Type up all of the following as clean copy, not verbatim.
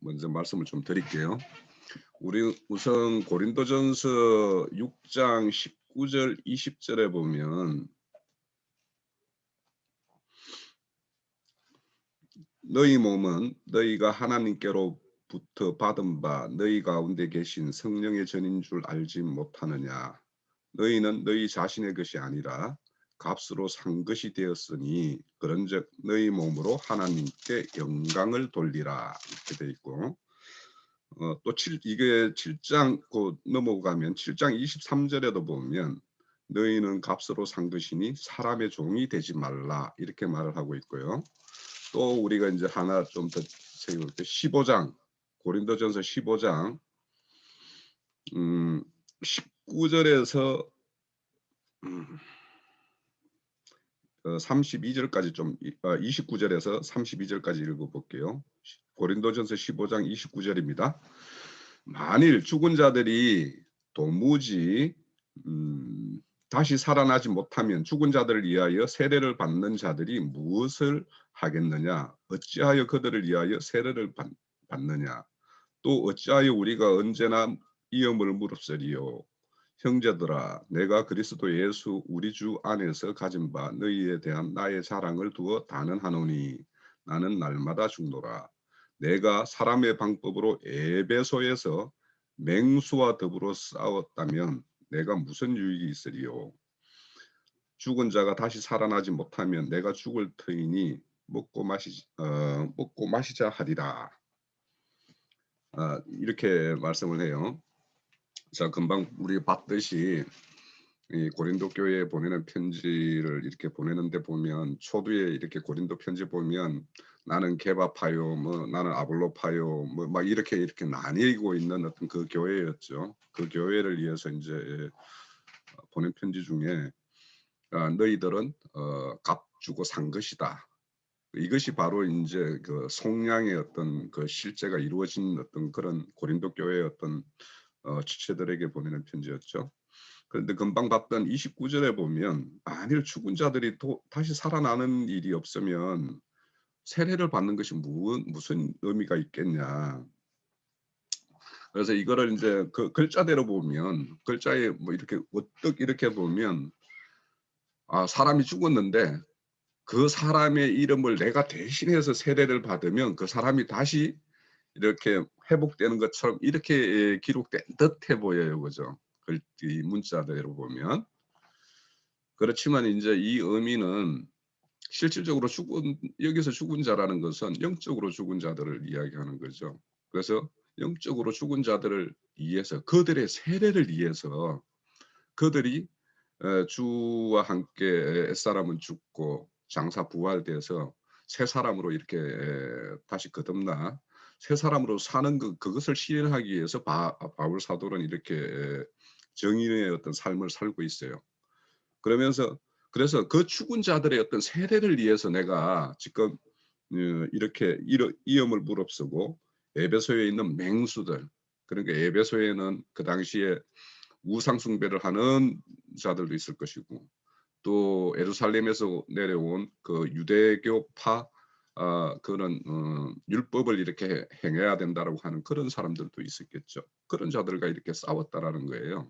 먼저 말씀을 좀 드릴게요. 우리 우선 고린도전서 6장 19절 20절에 보면 너희 몸은 너희가 하나님께로부터 받은 바 너희 가운데 계신 성령의 전인 줄 알지 못하느냐. 너희는 너희 자신의 것이 아니라 값으로 산 것이 되었으니 그런즉 너희 몸으로 하나님께 영광을 돌리라. 이렇게 돼 있고 또 이게 7장 곧 넘어가면 7장 23절에도 보면 너희는 값으로 산 것이니 사람의 종이 되지 말라 이렇게 말을 하고 있고요. 또 우리가 이제 하나 좀 더 세워볼게요. 15장 고린도전서 15장 19절에서 32절까지 좀 29절에서 32절까지 읽어볼게요. 고린도전서 15장 29절입니다. 만일 죽은 자들이 도무지 다시 살아나지 못하면 죽은 자들을 위하여 세례를 받는 자들이 무엇을 하겠느냐? 어찌하여 그들을 위하여 세례를 받느냐? 또 어찌하여 우리가 언제나 이음을 무릅쓰리요? 형제들아, 내가 그리스도 예수 우리 주 안에서 가진 바 너희에 대한 나의 자랑을 두어 단언하노니 나는 날마다 죽노라. 내가 사람의 방법으로 에베소에서 맹수와 더불어 싸웠다면 내가 무슨 유익이 있으리요? 죽은 자가 다시 살아나지 못하면 내가 죽을 터이니 먹고 마시자 하리라. 이렇게 말씀을 해요. 자, 금방 우리 봤듯이 이 고린도 교회에 보내는 편지를 이렇게 보내는데 보면 초두에 이렇게 고린도 편지 보면 나는 개바파요, 뭐 나는 아볼로파요, 뭐 막 이렇게 나뉘고 있는 어떤 그 교회였죠. 그 교회를 위해서 이제 보낸 편지 중에 너희들은 값 주고 산 것이다. 이것이 바로 이제 그 속량의 어떤 그 실제가 이루어진 어떤 그런 고린도 교회의 어떤 지체들에게 보내는 편지였죠. 그런데 금방 봤던 29절에 보면 만일 죽은 자들이 다시 살아나는 일이 없으면 세례를 받는 것이 무슨 의미가 있겠냐. 그래서 이거를 이제 그 글자대로 보면 글자에 뭐 이렇게 어떻게 이렇게 보면 사람이 죽었는데 그 사람의 이름을 내가 대신해서 세례를 받으면 그 사람이 다시 이렇게 회복되는 것처럼 이렇게 기록된 듯해 보여요. 그죠? 이 문자대로 보면. 그렇지만 이제 이 의미는 실질적으로 여기서 죽은 자라는 것은 영적으로 죽은 자들을 이야기하는 거죠. 그래서 영적으로 죽은 자들을 위해서 그들의 세례를 위해서 그들이 주와 함께 옛사람은 죽고 장사 부활돼서 새 사람으로 이렇게 다시 거듭나 새 사람으로 사는 그것을 실현하기 위해서 바울 사도는 이렇게 정인의 어떤 삶을 살고 있어요. 그래서 그 죽은 자들의 어떤 세례를 위해서 내가 지금 이렇게 이음을 무릅쓰고 에베소에 있는 맹수들, 그러니까 에베소에는 그 당시에 우상 숭배를 하는 자들도 있을 것이고 또 예루살렘에서 내려온 그 유대교파 그런 율법을 이렇게 행해야 된다라고 하는 그런 사람들도 있었겠죠. 그런 자들과 이렇게 싸웠다라는 거예요.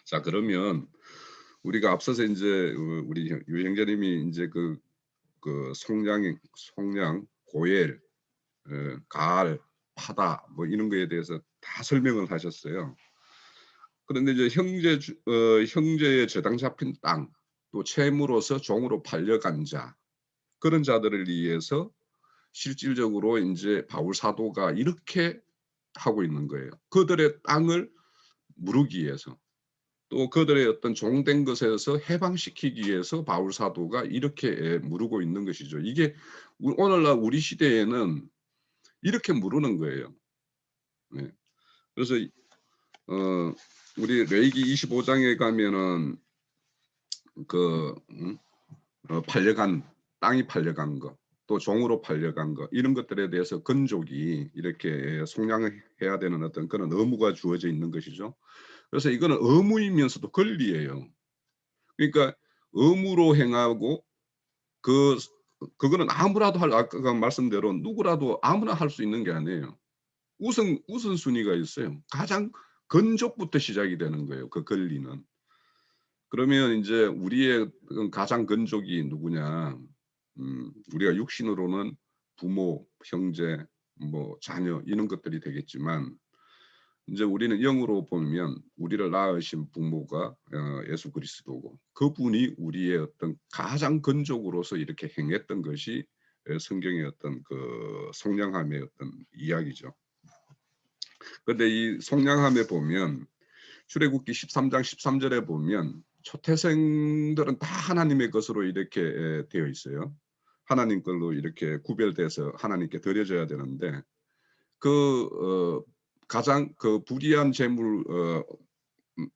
자, 그러면 우리가 앞서서 이제 우리 유 형제님이 이제 그 속량, 고엘, 가알, 파다 뭐 이런 거에 대해서 다 설명을 하셨어요. 그런데 이제 형제의 저당 잡힌 땅, 또 채무로서 종으로 팔려간 자, 그런 자들을 위해서 실질적으로 이제 바울 사도가 이렇게 하고 있는 거예요. 그들의 땅을 무르기 위해서, 또 그들의 어떤 종된 것에서 해방시키기 위해서 바울 사도가 이렇게 무르고 있는 것이죠. 이게 오늘날 우리 시대에는 이렇게 무르는 거예요. 네. 그래서 우리 레위기 25장에 가면은 땅이 팔려간 거, 또 종으로 팔려간 거 이런 것들에 대해서 건족이 이렇게 속량을 해야 되는 어떤 그런 의무가 주어져 있는 것이죠. 그래서 이거는 의무이면서도 권리예요. 그러니까 의무로 행하고 그 그거는 아무라도 아까 말씀대로 누구라도 아무나 할 수 있는 게 아니에요. 우선순위가 있어요. 가장 근족부터 시작이 되는 거예요, 그 권리는. 그러면 인제 우리의 가장 근족이 누구냐? 우리가 육신으로는 부모, 형제, 뭐 자녀 이런 것들이 되겠지만 인제 우리는 영으로 보면 우리를 낳으신 부모가 예수 그리스도고 그분이 우리의 어떤 가장 근족으로서 이렇게 행했던 것이 성경의 어떤 그 속량함의 어떤 이야기죠. 근데 이 속량함에 보면 출애굽기 13장 13절에 보면 초태생들은 다 하나님의 것으로 이렇게 되어 있어요. 하나님 걸로 이렇게 구별돼서 하나님께 드려져야 되는데 그 가장 그 불의한 음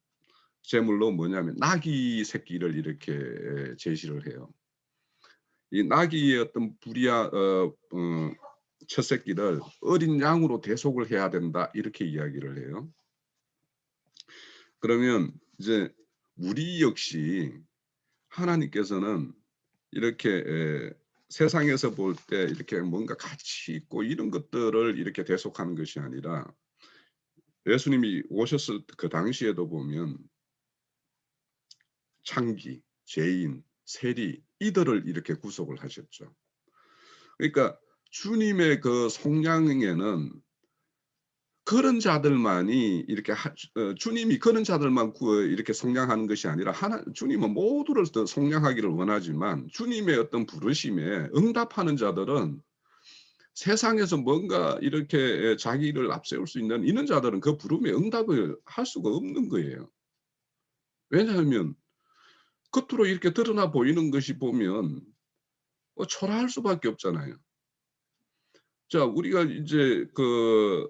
제물로 뭐냐면 나귀 새끼를 이렇게 제시를 해요. 이 나귀의 어떤 불의한 첫 새끼를 "어린 양으로 대속을 해야 된다." 이렇게 이야기를 해요. 그러면 이제 우리 역시 하나님께서는 이렇게 세상에서 볼 때 이렇게 뭔가 가치 있고 이런 것들을 이렇게 대속하는 것이 아니라 예수님이 오셨을 그 당시에도 보면 창기, 죄인, 세리 이들을 이렇게 구속을 하셨죠. 그러니까 주님의 그 속량에는 그런 자들만이 이렇게 주님이 그런 자들만 이렇게 속량하는 것이 아니라 주님은 모두를 더 속량하기를 원하지만 주님의 어떤 부르심에 응답하는 자들은 세상에서 뭔가 이렇게 자기를 앞세울 수 있는 이런 자들은 그 부름에 응답을 할 수가 없는 거예요. 왜냐하면 겉으로 이렇게 드러나 보이는 것이 보면 초라할 수밖에 없잖아요. 자, 우리가 이제 그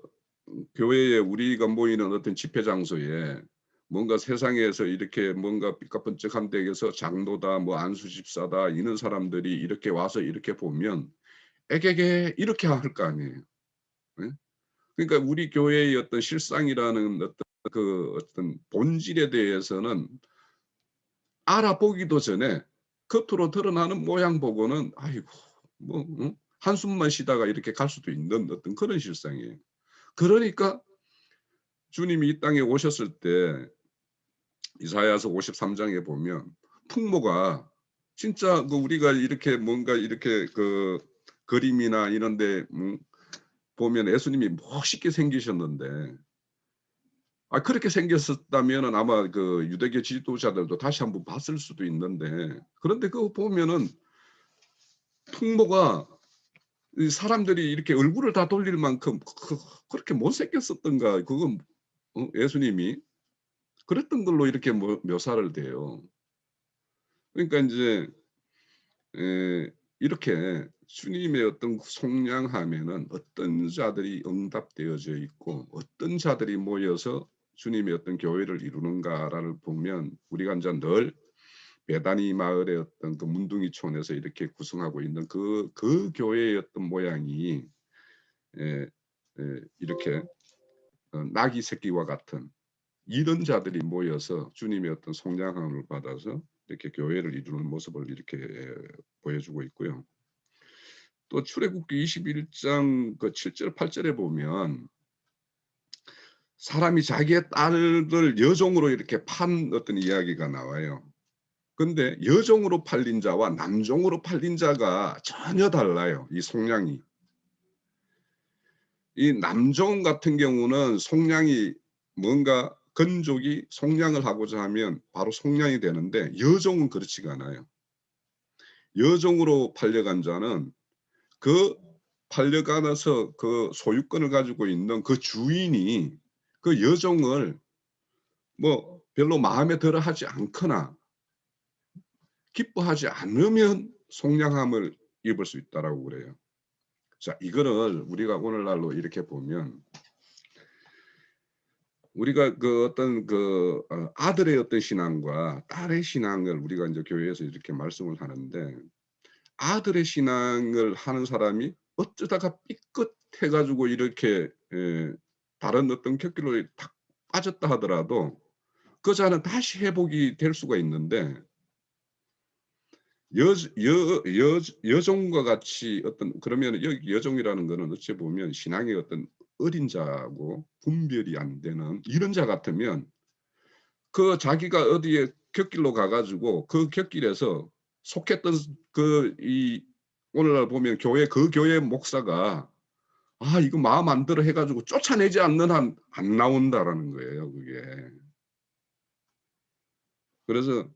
교회에 우리가 모이는 어떤 집회 장소에 뭔가 세상에서 이렇게 뭔가 삐까뻔쩍한 데에서 장로다 뭐 안수 집사다 이런 사람들이 이렇게 와서 이렇게 보면 에게게 이렇게 할 거 아니에요. 예? 그러니까 우리 교회의 어떤 실상이라는 어떤 본질에 대해서는 알아보기도 전에 겉으로 드러나는 모양 보고는 '아이고 뭐 한숨만 쉬다가 이렇게 갈 수도 있는 어떤 그런 실상이에요. 그러니까 주님이 이 땅에 오셨을 때 이사야서 53 장에 보면 풍모가 진짜 그 우리가 이렇게 뭔가 이렇게 그 그림이나 이런 데 보면 예수님이 멋있게 생기셨는데 그렇게 생겼었다면은 아마 그 유대교 지도자들도 다시 한번 봤을 수도 있는데 그런데 그거 보면은 풍모가 이 사람들이 이렇게 얼굴을 다 돌릴 만큼 그렇게 못생겼었던가 그건 예수님이 그랬던 걸로 이렇게 묘사를 돼요. 그러니까 인제 이렇게 주님의 어떤 속량함에는 어떤 자들이 응답되어져 있고 어떤 자들이 모여서 주님의 어떤 교회를 이루는가를 보면 우리가 인제 늘 베다니 마을의 어떤 그 문둥이촌에서 이렇게 구성하고 있는 그 교회의 어떤 모양이 예 이렇게 나귀 새끼와 같은 이런 자들이 모여서 주님의 어떤 속량함을 받아서 이렇게 교회를 이루는 모습을 이렇게 보여주고 있고요. 또 출애굽기 21장 그 7절 8 절에 보면 사람이 자기의 딸을 여종으로 이렇게 판 어떤 이야기가 나와요. 근데 여종으로 팔린 자와 남종으로 팔린 자가 전혀 달라요, 이 속량이. 이 남종 같은 경우는 속량이 뭔가 건족이 속량을 하고자 하면 바로 속량이 되는데 여종은 그렇지가 않아요. 여종으로 팔려간 자는 그 팔려가서 그 소유권을 가지고 있는 그 주인이 그 여종을 뭐 별로 마음에 들어하지 않거나 기뻐하지 않으면 속량함을 입을 수 있다라고 그래요. 자, 이거를 우리가 오늘날로 이렇게 보면 우리가 그 어떤 아들의 어떤 신앙과 딸의 신앙을 우리가 인제 교회에서 이렇게 말씀을 하는데 아들의 신앙을 하는 사람이 어쩌다가 삐끗해 가지고 이렇게 다른 어떤 곁길로 탁 빠졌다 하더라도 그 자는 다시 회복이 될 수가 있는데 여 여 여 여종과 같이 어떤 그러면 여기 여종이라는 거는 어찌 보면 신앙의 어떤 어린 자고 분별이 안 되는 이런 자 같으면 그 자기가 어디에 곁길로 가 가지고 그 곁길에서 속했던 그 이 오늘날 보면 그 교회 목사가 "아 이거 마음 안 들어." 해 가지고 쫓아내지 않는 한 안 나온다라는 거예요 그게. 그래서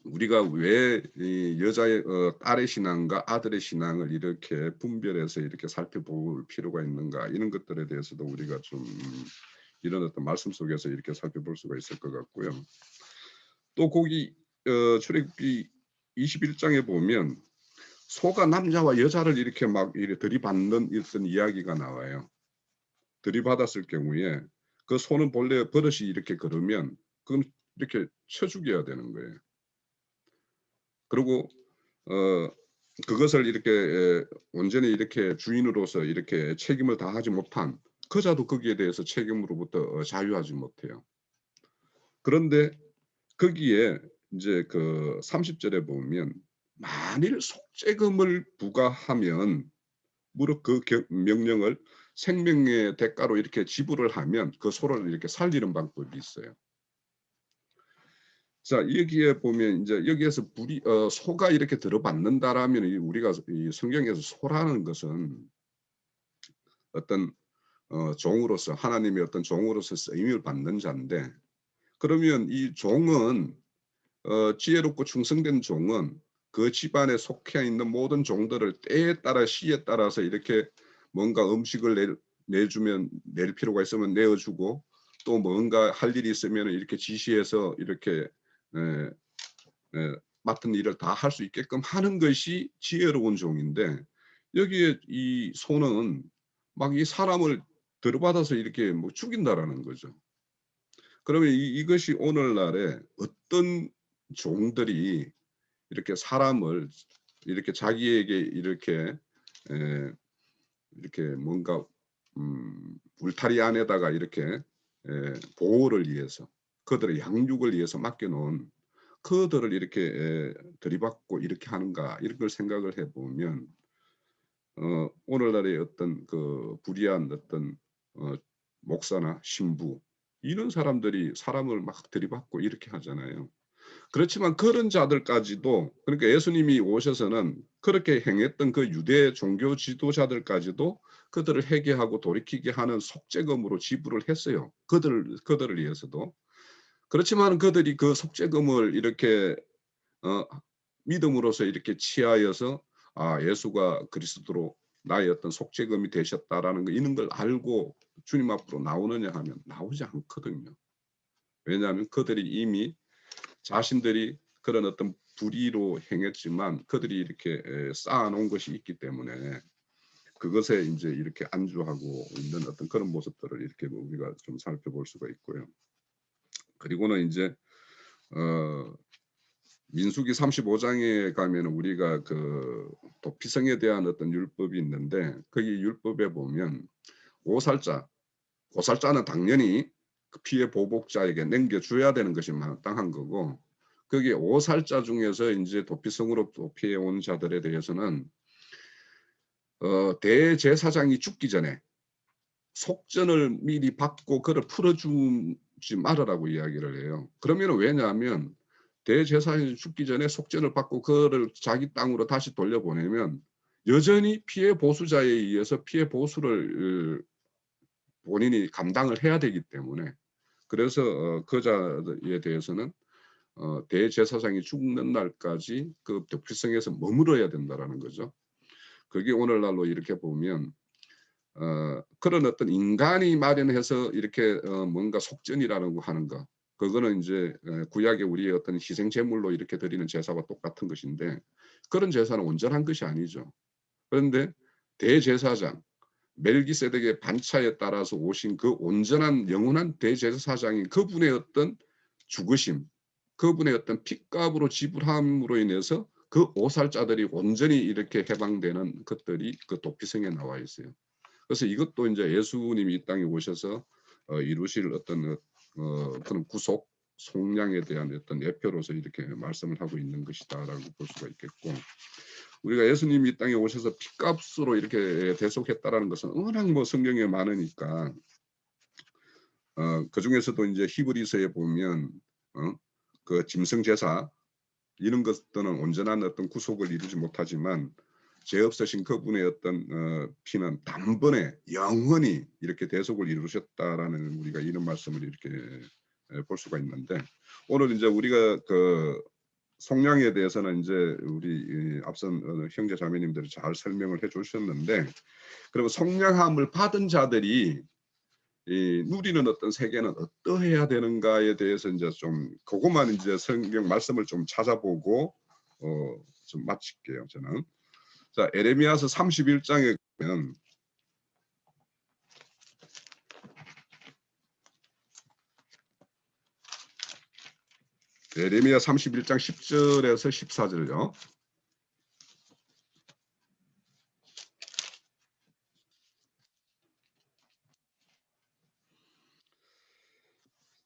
우리가 왜 이 여자의 딸의 신앙과 아들의 신앙을 이렇게 분별해서 이렇게 살펴볼 필요가 있는가 이런 것들에 대해서도 우리가 좀 이런 어떤 말씀 속에서 이렇게 살펴볼 수가 있을 것 같고요. 또 거기 출애굽기 21 장에 보면 소가 남자와 여자를 이렇게 막 이렇게 들이받는 어떤 이야기가 나와요. 들이받았을 경우에 그 소는 본래 버릇이 이렇게 그러면 그건 이렇게 쳐 죽여야 되는 거예요. 그리고 어 그것을 이렇게 온전히 이렇게 주인으로서 이렇게 책임을 다하지 못한 그자도 거기에 대해서 책임으로부터 자유하지 못해요. 그런데 거기에 인제 그 30 절에 보면 만일 속죄금을 부과하면 무릇 그 명령을 생명의 대가로 이렇게 지불을 하면 그 소를 이렇게 살리는 방법이 있어요. 자 여기에 보면 인제 여기에서 불이 소가 이렇게 들어받는다라면 이 우리가 이 성경에서 소라는 것은 어떤 종으로서 하나님의 어떤 종으로서 쓰임을 받는 자인데 그러면 이 종은 지혜롭고 충성된 종은 그 집안에 속해 있는 모든 종들을 때에 따라 시에 따라서 이렇게 뭔가 음식을 내주면 낼 필요가 있으면 내어 주고 또 뭔가 할 일이 있으면은 이렇게 지시해서 이렇게 에 맡은 일을 다 할 수 있게끔 하는 것이 지혜로운 종인데 여기에 이 소는 막 이 사람을 들어받아서 이렇게 뭐 죽인다라는 거죠. 그러면 이것이 오늘날에 어떤 종들이 이렇게 사람을 이렇게 자기에게 이렇게 에 이렇게 뭔가 울타리 안에다가 이렇게 보호를 위해서 그들의 양육을 위해서 맡겨 놓은 그들을 이렇게 들이받고 이렇게 하는가 이런 걸 생각을 해 보면 오늘날의 어떤 그 불의한 어떤 어 목사나 신부 이런 사람들이 사람을 막 들이받고 이렇게 하잖아요. 그렇지만 그런 자들까지도 그러니까 예수님이 오셔서는 그렇게 행했던 그 유대 종교 지도자들까지도 그들을 회개하고 돌이키게 하는 속죄금으로 지불을 했어요. 그들을 위해서도. 그렇지만 그들이 그 속죄금을 이렇게 어 믿음으로써 이렇게 취하여서 '아 예수가 그리스도로 나의 어떤 속죄금이 되셨다.'라는 거 이런 걸 알고 주님 앞으로 나오느냐 하면 나오지 않거든요. 왜냐하면 그들이 이미 자신들이 그런 어떤 불의로 행했지만 그들이 이렇게 쌓아 놓은 것이 있기 때문에 그것에 인제 이렇게 안주하고 있는 어떤 그런 모습들을 이렇게 우리가 좀 살펴볼 수가 있고요. 그리고는 인제 어 민수기 35 장에 가면은 우리가 그 도피성에 대한 어떤 율법이 있는데 거기 율법에 보면 오살자, 고살자는 당연히 그 피해 보복자에게 넘겨 줘야 되는 것이 마땅한 거고 거기에 오살자 중에서 인제 도피성으로 도피해 온 자들에 대해서는 대제사장이 죽기 전에 속전을 미리 받고 그를 풀어 주지 말으라고 이야기를 해요. 그러면은 왜냐하면 대제사장이 죽기 전에 속전을 받고 그를 자기 땅으로 다시 돌려보내면 여전히 피해 보수자에 의해서 피해 보수를 본인이 감당을 해야 되기 때문에 그래서 그 자에 대해서는 대제사장이 죽는 날까지 그 도피성에서 머물러야 된다라는 거죠. 그게 오늘날로 이렇게 보면 그런 어떤 인간이 마련해서 이렇게 뭔가 속전이라는 거 하는 거 그거는 인제 구약의 우리의 어떤 희생 제물로 이렇게 드리는 제사와 똑같은 것인데 그런 제사는 온전한 것이 아니죠. 그런데 대제사장 멜기세덱의 반차에 따라서 오신 그 온전한 영원한 대제사장인 그분의 어떤 죽으심, 그분의 어떤 핏값으로 지불함으로 인해서 그 오살자들이 온전히 이렇게 해방되는 것들이 그 도피성에 나와 있어요. 그래서 이것도 인제 예수님이 이 땅에 오셔서 이루실 어떤 그런 구속 속량에 대한 어떤 예표로서 이렇게 말씀을 하고 있는 것이다라고 볼 수가 있겠고, 우리가 예수님이 이 땅에 오셔서 피값으로 이렇게 대속했다라는 것은 워낙 뭐 성경에 많으니까 그 중에서도 이제 히브리서에 보면 그 짐승 제사 이런 것들은 온전한 어떤 구속을 이루지 못하지만 죄 없으신 그분의 어떤 피는 단번에 영원히 이렇게 대속을 이루셨다라는 우리가 이런 말씀을 이렇게 볼 수가 있는데, 오늘 이제 우리가 그 속량에 대해서는 이제 우리 앞선 형제 자매님들이 잘 설명을 해주셨는데, 그리고 속량함을 받은 자들이 이 누리는 어떤 세계는 어떠해야 되는가에 대해서 이제 좀 그것만 이제 성경 말씀을 좀 찾아보고 좀 마칠게요. 저는 자 에레미야서 31장에 보면 에레미야 31장 10절에서 14절요.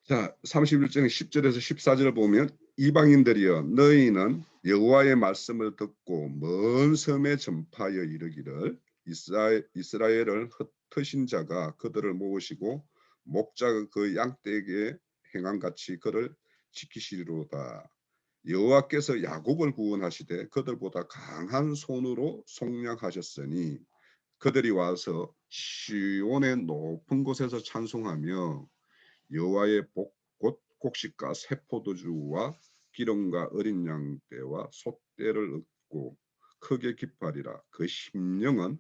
자 31장 10절에서 14절을 보면 이방인들이여 너희는 여호와의 말씀을 듣고 먼 섬에 전파하여 이르기를 이스라엘을 흩으신 자가 그들을 모으시고 목자가 그 양떼에게 행함같이 그를 지키시리로다. 여호와께서 야곱을 구원하시되 그들보다 강한 손으로 속량하셨으니 그들이 와서 시온의 높은 곳에서 찬송하며 여호와의 곧 곡식과 새 포도주와 기름과 어린 양떼와 솥대를 얻고 크게 기뻐하리라. 그 심령은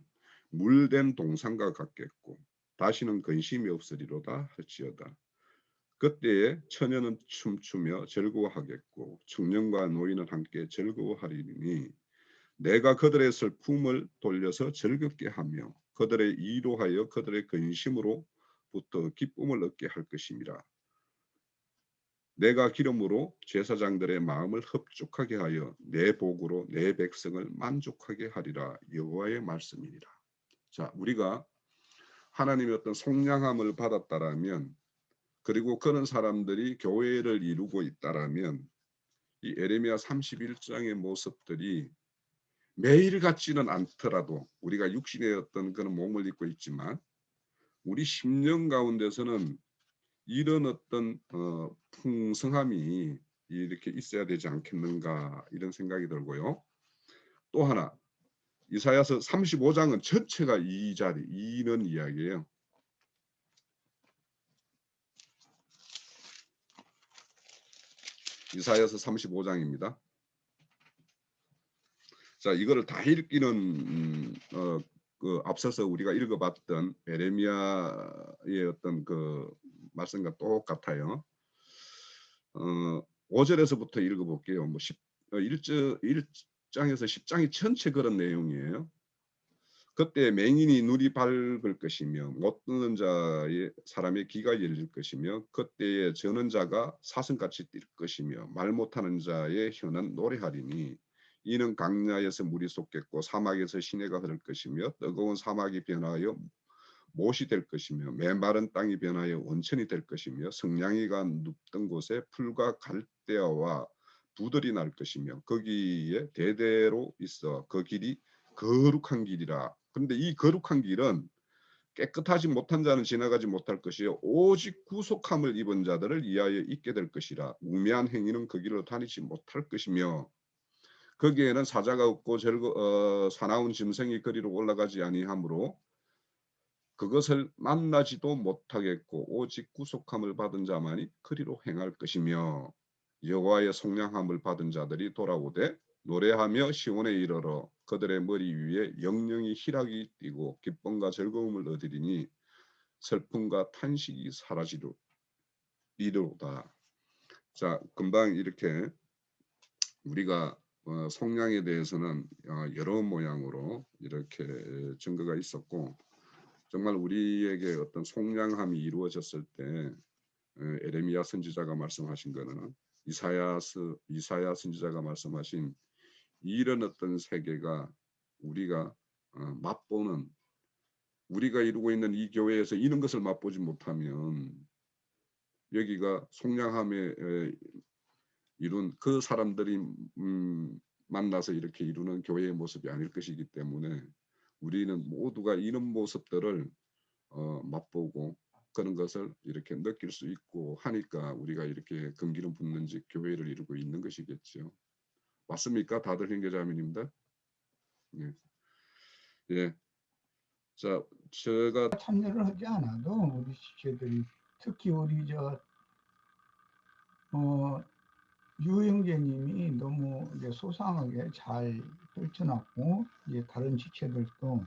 물된 동산과 같겠고 다시는 근심이 없으리로다 할지어다. 그때에 처녀는 춤추며 즐거워하겠고 청년과 노인은 함께 즐거워하리니 내가 그들의 슬픔을 돌려서 즐겁게 하며 그들의 이로하여 그들의 근심으로부터 기쁨을 얻게 할 것임이라. 내가 기름으로 제사장들의 마음을 흡족하게 하여 내 복으로 내 백성을 만족하게 하리라. 여호와의 말씀이니라. 자, 우리가 하나님의 어떤 속량함을 받았다라면, 그리고 그런 사람들이 교회를 이루고 있다라면 이 에레미야 31장의 모습들이 매일 같지는 않더라도 우리가 육신의 어떤 그런 몸을 입고 있지만 우리 심령 가운데서는 이런 어떤 풍성함이 이렇게 있어야 되지 않겠는가 이런 생각이 들고요. 또 하나 이사야서 35장은 전체가 이는 이야기예요. 이사야서 35장입니다. 자, 이거를 다 읽기는 그 앞서서 우리가 읽어봤던 에레미야의 어떤 그 말씀과 똑같아요. 5절에서부터 읽어볼게요. 뭐 1장에서 10장이 전체 그런 내용이에요. 그때 맹인이 눈이 밝을 것이며 못 듣는 자의 사람의 귀가 열릴 것이며 그때에 저는 자가 사슴같이 뛸 것이며 말 못하는 자의 혀는 노래하리니 이는 강야에서 물이 솟겠고 사막에서 시내가 흐를 것이며 뜨거운 사막이 변하여 못이 될 것이며 메마른 땅이 변하여 원천이 될 것이며 성냥이가 눕던 곳에 풀과 갈대아와 부들이 날 것이며 거기에 대대로 있어 그 길이 거룩한 길이라. 그런데 이 거룩한 길은 깨끗하지 못한 자는 지나가지 못할 것이요 오직 구속함을 입은 자들을 위하여 있게 될 것이라. 우매한 행위는 그 길로 다니지 못할 것이며 거기에는 사자가 없고 사나운 짐승이 거리로 올라가지 아니하므로 그것을 만나지도 못하겠고 오직 구속함을 받은 자만이 그리로 행할 것이며 여호와의 속량함을 받은 자들이 돌아오되 노래하며 시온에 이르러 그들의 머리 위에 영영이 희락이 띠고 기쁨과 즐거움을 얻으리니 슬픔과 탄식이 사라지리로다. 자, 금방 이렇게 우리가 속량에 대해서는 여러 모양으로 이렇게 증거가 있었고, 정말 우리에게 어떤 속량함이 이루어졌을 때 에레미야 선지자가 말씀하신 거는 이사야 선지자가 말씀하신 이런 어떤 세계가 우리가 맛보는, 우리가 이루고 있는 이 교회에서 이런 것을 맛보지 못하면 여기가 속량함에 이룬 그 사람들이 만나서 이렇게 이루는 교회의 모습이 아닐 것이기 때문에 우리는 모두가 이런 모습들을 맛보고 그런 것을 이렇게 느낄 수 있고 하니까 우리가 이렇게 금기름 붓는 집 교회를 이루고 있는 것이겠죠. 맞습니까? 다들 형제자매님들? 예. 예. 자, 제가 참여를 하지 않아도 우리 지체들이 특히 우리 유 형제님이 너무 이제 소상하게 잘 떨쳐놨고 이제 다른 지체들도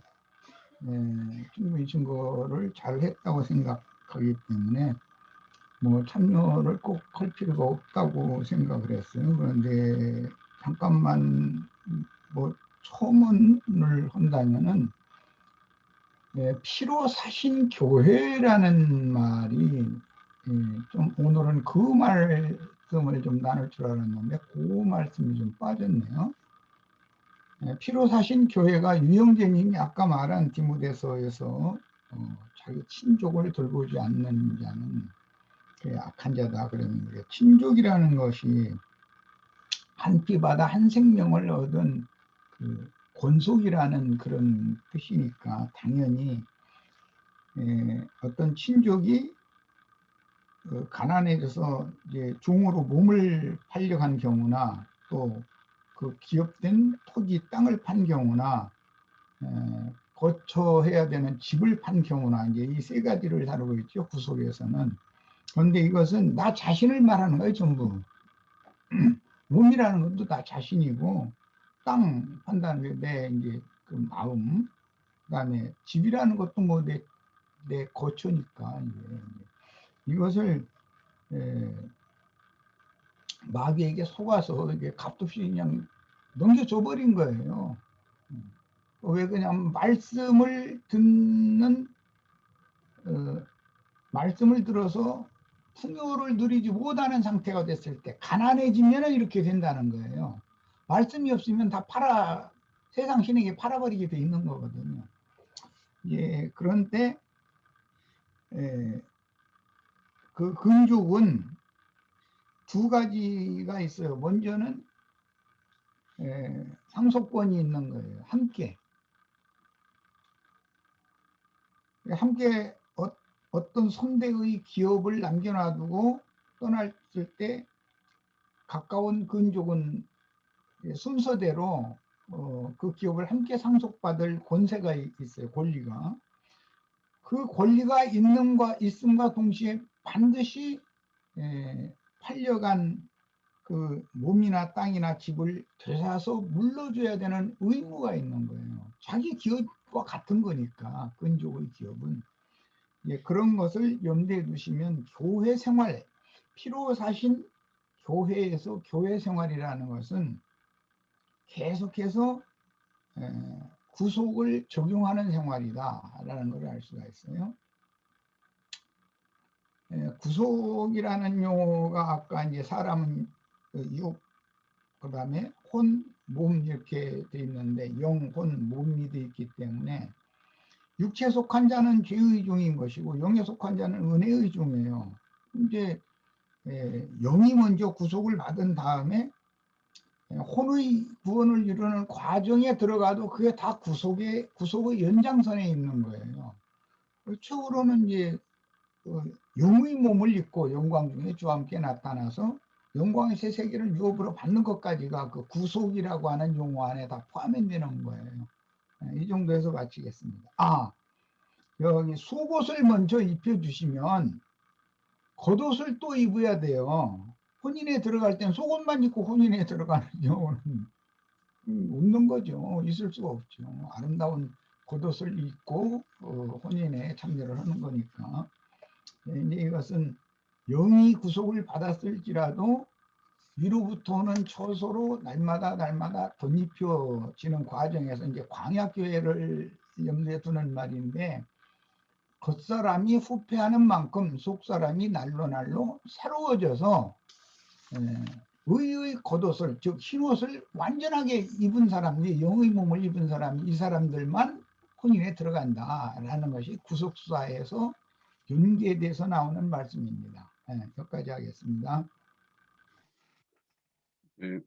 충분히 증거를 잘 했다고 생각하기 때문에 뭐 참여를 꼭 할 필요가 없다고 생각을 했어요. 그런데 잠깐만 뭐 첨언을 한다면은 피로 사신 교회라는 말이 좀 오늘은 그 말씀을 좀 나눌 줄 알았는데 그 말씀이 좀 빠졌네요. 피로 사신 교회가 유형제님이 아까 말한 디모데서에서 자기 친족을 돌보지 않는 자는 악한 자다 그랬는데 친족이라는 것이 한 피바다 한 생명을 얻은 그 권속이라는 그런 뜻이니까 당연히 어떤 친족이 가난해져서 이제 종으로 몸을 팔려 간 경우나 또 그 기업된 토지 땅을 판 경우나 거처해야 되는 집을 판 경우나 이제 이 세 가지를 다루고 있죠 구속에서는. 그런데 이것은 나 자신을 말하는 거예요 전부. 몸이라는 것도 나 자신이고 땅 판다는 게 내 이제 그 마음, 그다음에 집이라는 것도 뭐 내 거처니까 이것을 마귀에게 속아서 이게 값없이 그냥 넘겨줘 버린 거예요. 왜 그냥 말씀을 듣는 말씀을 들어서 풍요를 누리지 못하는 상태가 됐을 때 가난해지면 이렇게 된다는 거예요. 말씀이 없으면 다 세상 신에게 팔아버리게 돼 있는 거거든요. 예, 그런데 그 근족은 두 가지가 있어요. 먼저는 상속권이 있는 거예요. 함께 어떤 선대의 기업을 남겨놔두고 떠났을 때 가까운 근족은 순서대로 그 기업을 함께 상속받을 권세가 있어요. 권리가. 그 권리가 있음과 동시에 반드시 팔려간 그 몸이나 땅이나 집을 되사서 물러줘야 되는 의무가 있는 거예요. 자기 기업과 같은 거니까 근족의 기업은. 그런 것을 염두에 두시면 교회 생활, 피로 사신 교회에서 교회 생활이라는 것은 계속해서 구속을 적용하는 생활이다라는 걸 알 수가 있어요. 구속이라는 용어가 아까 이제 사람은 육, 그 다음에 혼, 몸 이렇게 돼 있는데 영, 혼, 몸이 돼 있기 때문에 육체에 속한 자는 죄의 종인 것이고 영에 속한 자는 은혜의 종이에요. 이제 영이 먼저 구속을 받은 다음에 혼의 구원을 이루는 과정에 들어가도 그게 다 구속의 연장선에 있는 거예요. 최후로는 이제 영의 몸을 입고 영광 중에 주와 함께 나타나서 영광의 새 세계를 유업으로 받는 것까지가 그 구속이라고 하는 용어 안에 다 포함되는 거예요. 이 정도에서 마치겠습니다. 여기 속옷을 먼저 입혀주시면 겉옷을 또 입어야 돼요. 혼인에 들어갈 땐 속옷만 입고 혼인에 들어가는 경우는 없는 거죠. 있을 수가 없죠. 아름다운 겉옷을 입고 혼인에 참여를 하는 거니까. 이제 이것은 영이 구속을 받았을지라도 위로부터는 처소로 날마다 덧입혀지는 과정에서 이제 광야교회를 염두에 두는 말인데 겉사람이 후패하는 만큼 속사람이 날로 새로워져서 의의 겉옷을 즉 흰옷을 완전하게 입은 사람이 영의 몸을 입은 사람이 이 사람들만 혼인에 들어간다라는 것이 구속사에서 윤계돼서 나오는 말씀입니다. 네, 여기까지 하겠습니다. 네,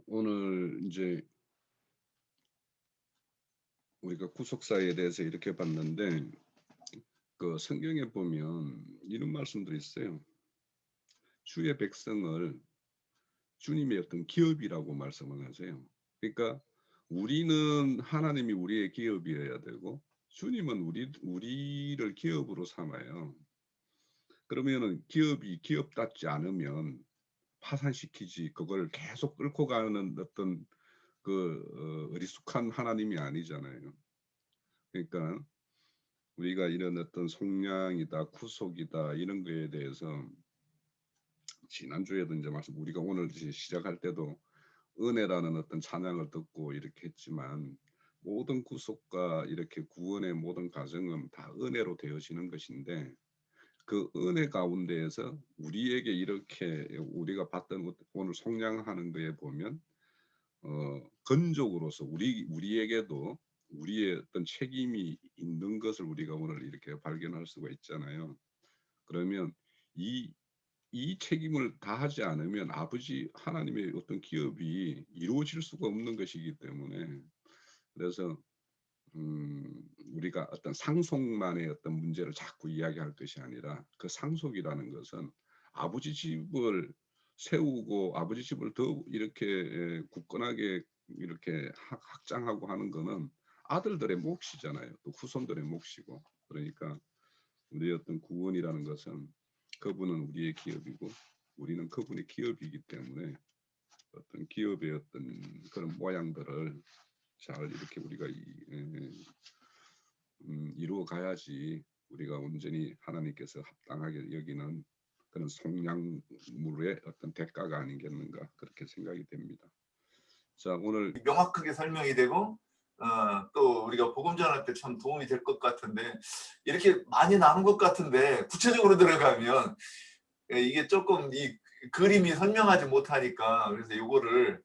오늘 이제 우리가 구속사에 대해서 이렇게 봤는데 그 성경에 보면 이런 말씀도 있어요. 주의 백성을 주님의 어떤 기업이라고 말씀을 하세요. 그러니까 우리는 하나님이 우리의 기업이어야 되고 주님은 우리를 기업으로 삼아요. 그러면은 기업이 기업답지 않으면 파산시키지 그걸 계속 끌고 가는 어떤 그 어리숙한 하나님이 아니잖아요. 그러니까 우리가 이런 어떤 속량이다, 구속이다 이런 거에 대해서 지난주에도 이제 말씀 우리가 오늘 이제 시작할 때도 은혜라는 어떤 찬양을 듣고 이렇게 했지만 모든 구속과 이렇게 구원의 모든 과정은 다 은혜로 되어지는 것인데 그 은혜 가운데에서 우리에게 이렇게 우리가 봤던 오늘 속량하는 거에 보면 건족으로서 우리에게도 우리의 어떤 책임이 있는 것을 우리가 오늘 이렇게 발견할 수가 있잖아요. 그러면 이 책임을 다하지 않으면 아버지 하나님의 어떤 기업이 이루어질 수가 없는 것이기 때문에 그래서 우리가 어떤 상속만의 어떤 문제를 자꾸 이야기할 것이 아니라 그 상속이라는 것은 아버지 집을 세우고 아버지 집을 더 이렇게 굳건하게 이렇게 확장하고 하는 거는 아들들의 몫이잖아요. 또 후손들의 몫이고 그러니까 우리의 어떤 구원이라는 것은 그분은 우리의 기업이고 우리는 그분의 기업이기 때문에 어떤 기업의 어떤 그런 모양들을 잘 이렇게 우리가 이루어 가야지 우리가 온전히 하나님께서 합당하게 여기는 그런 속량물의 어떤 대가가 아니겠는가 그렇게 생각이 됩니다. 자 오늘 명확하게 설명이 되고 또 우리가 복음 전할 때 참 도움이 될 것 같은데 이렇게 많이 나눈 것 같은데 구체적으로 들어가면 이게 조금 이 그림이 설명하지 못하니까 그래서 이거를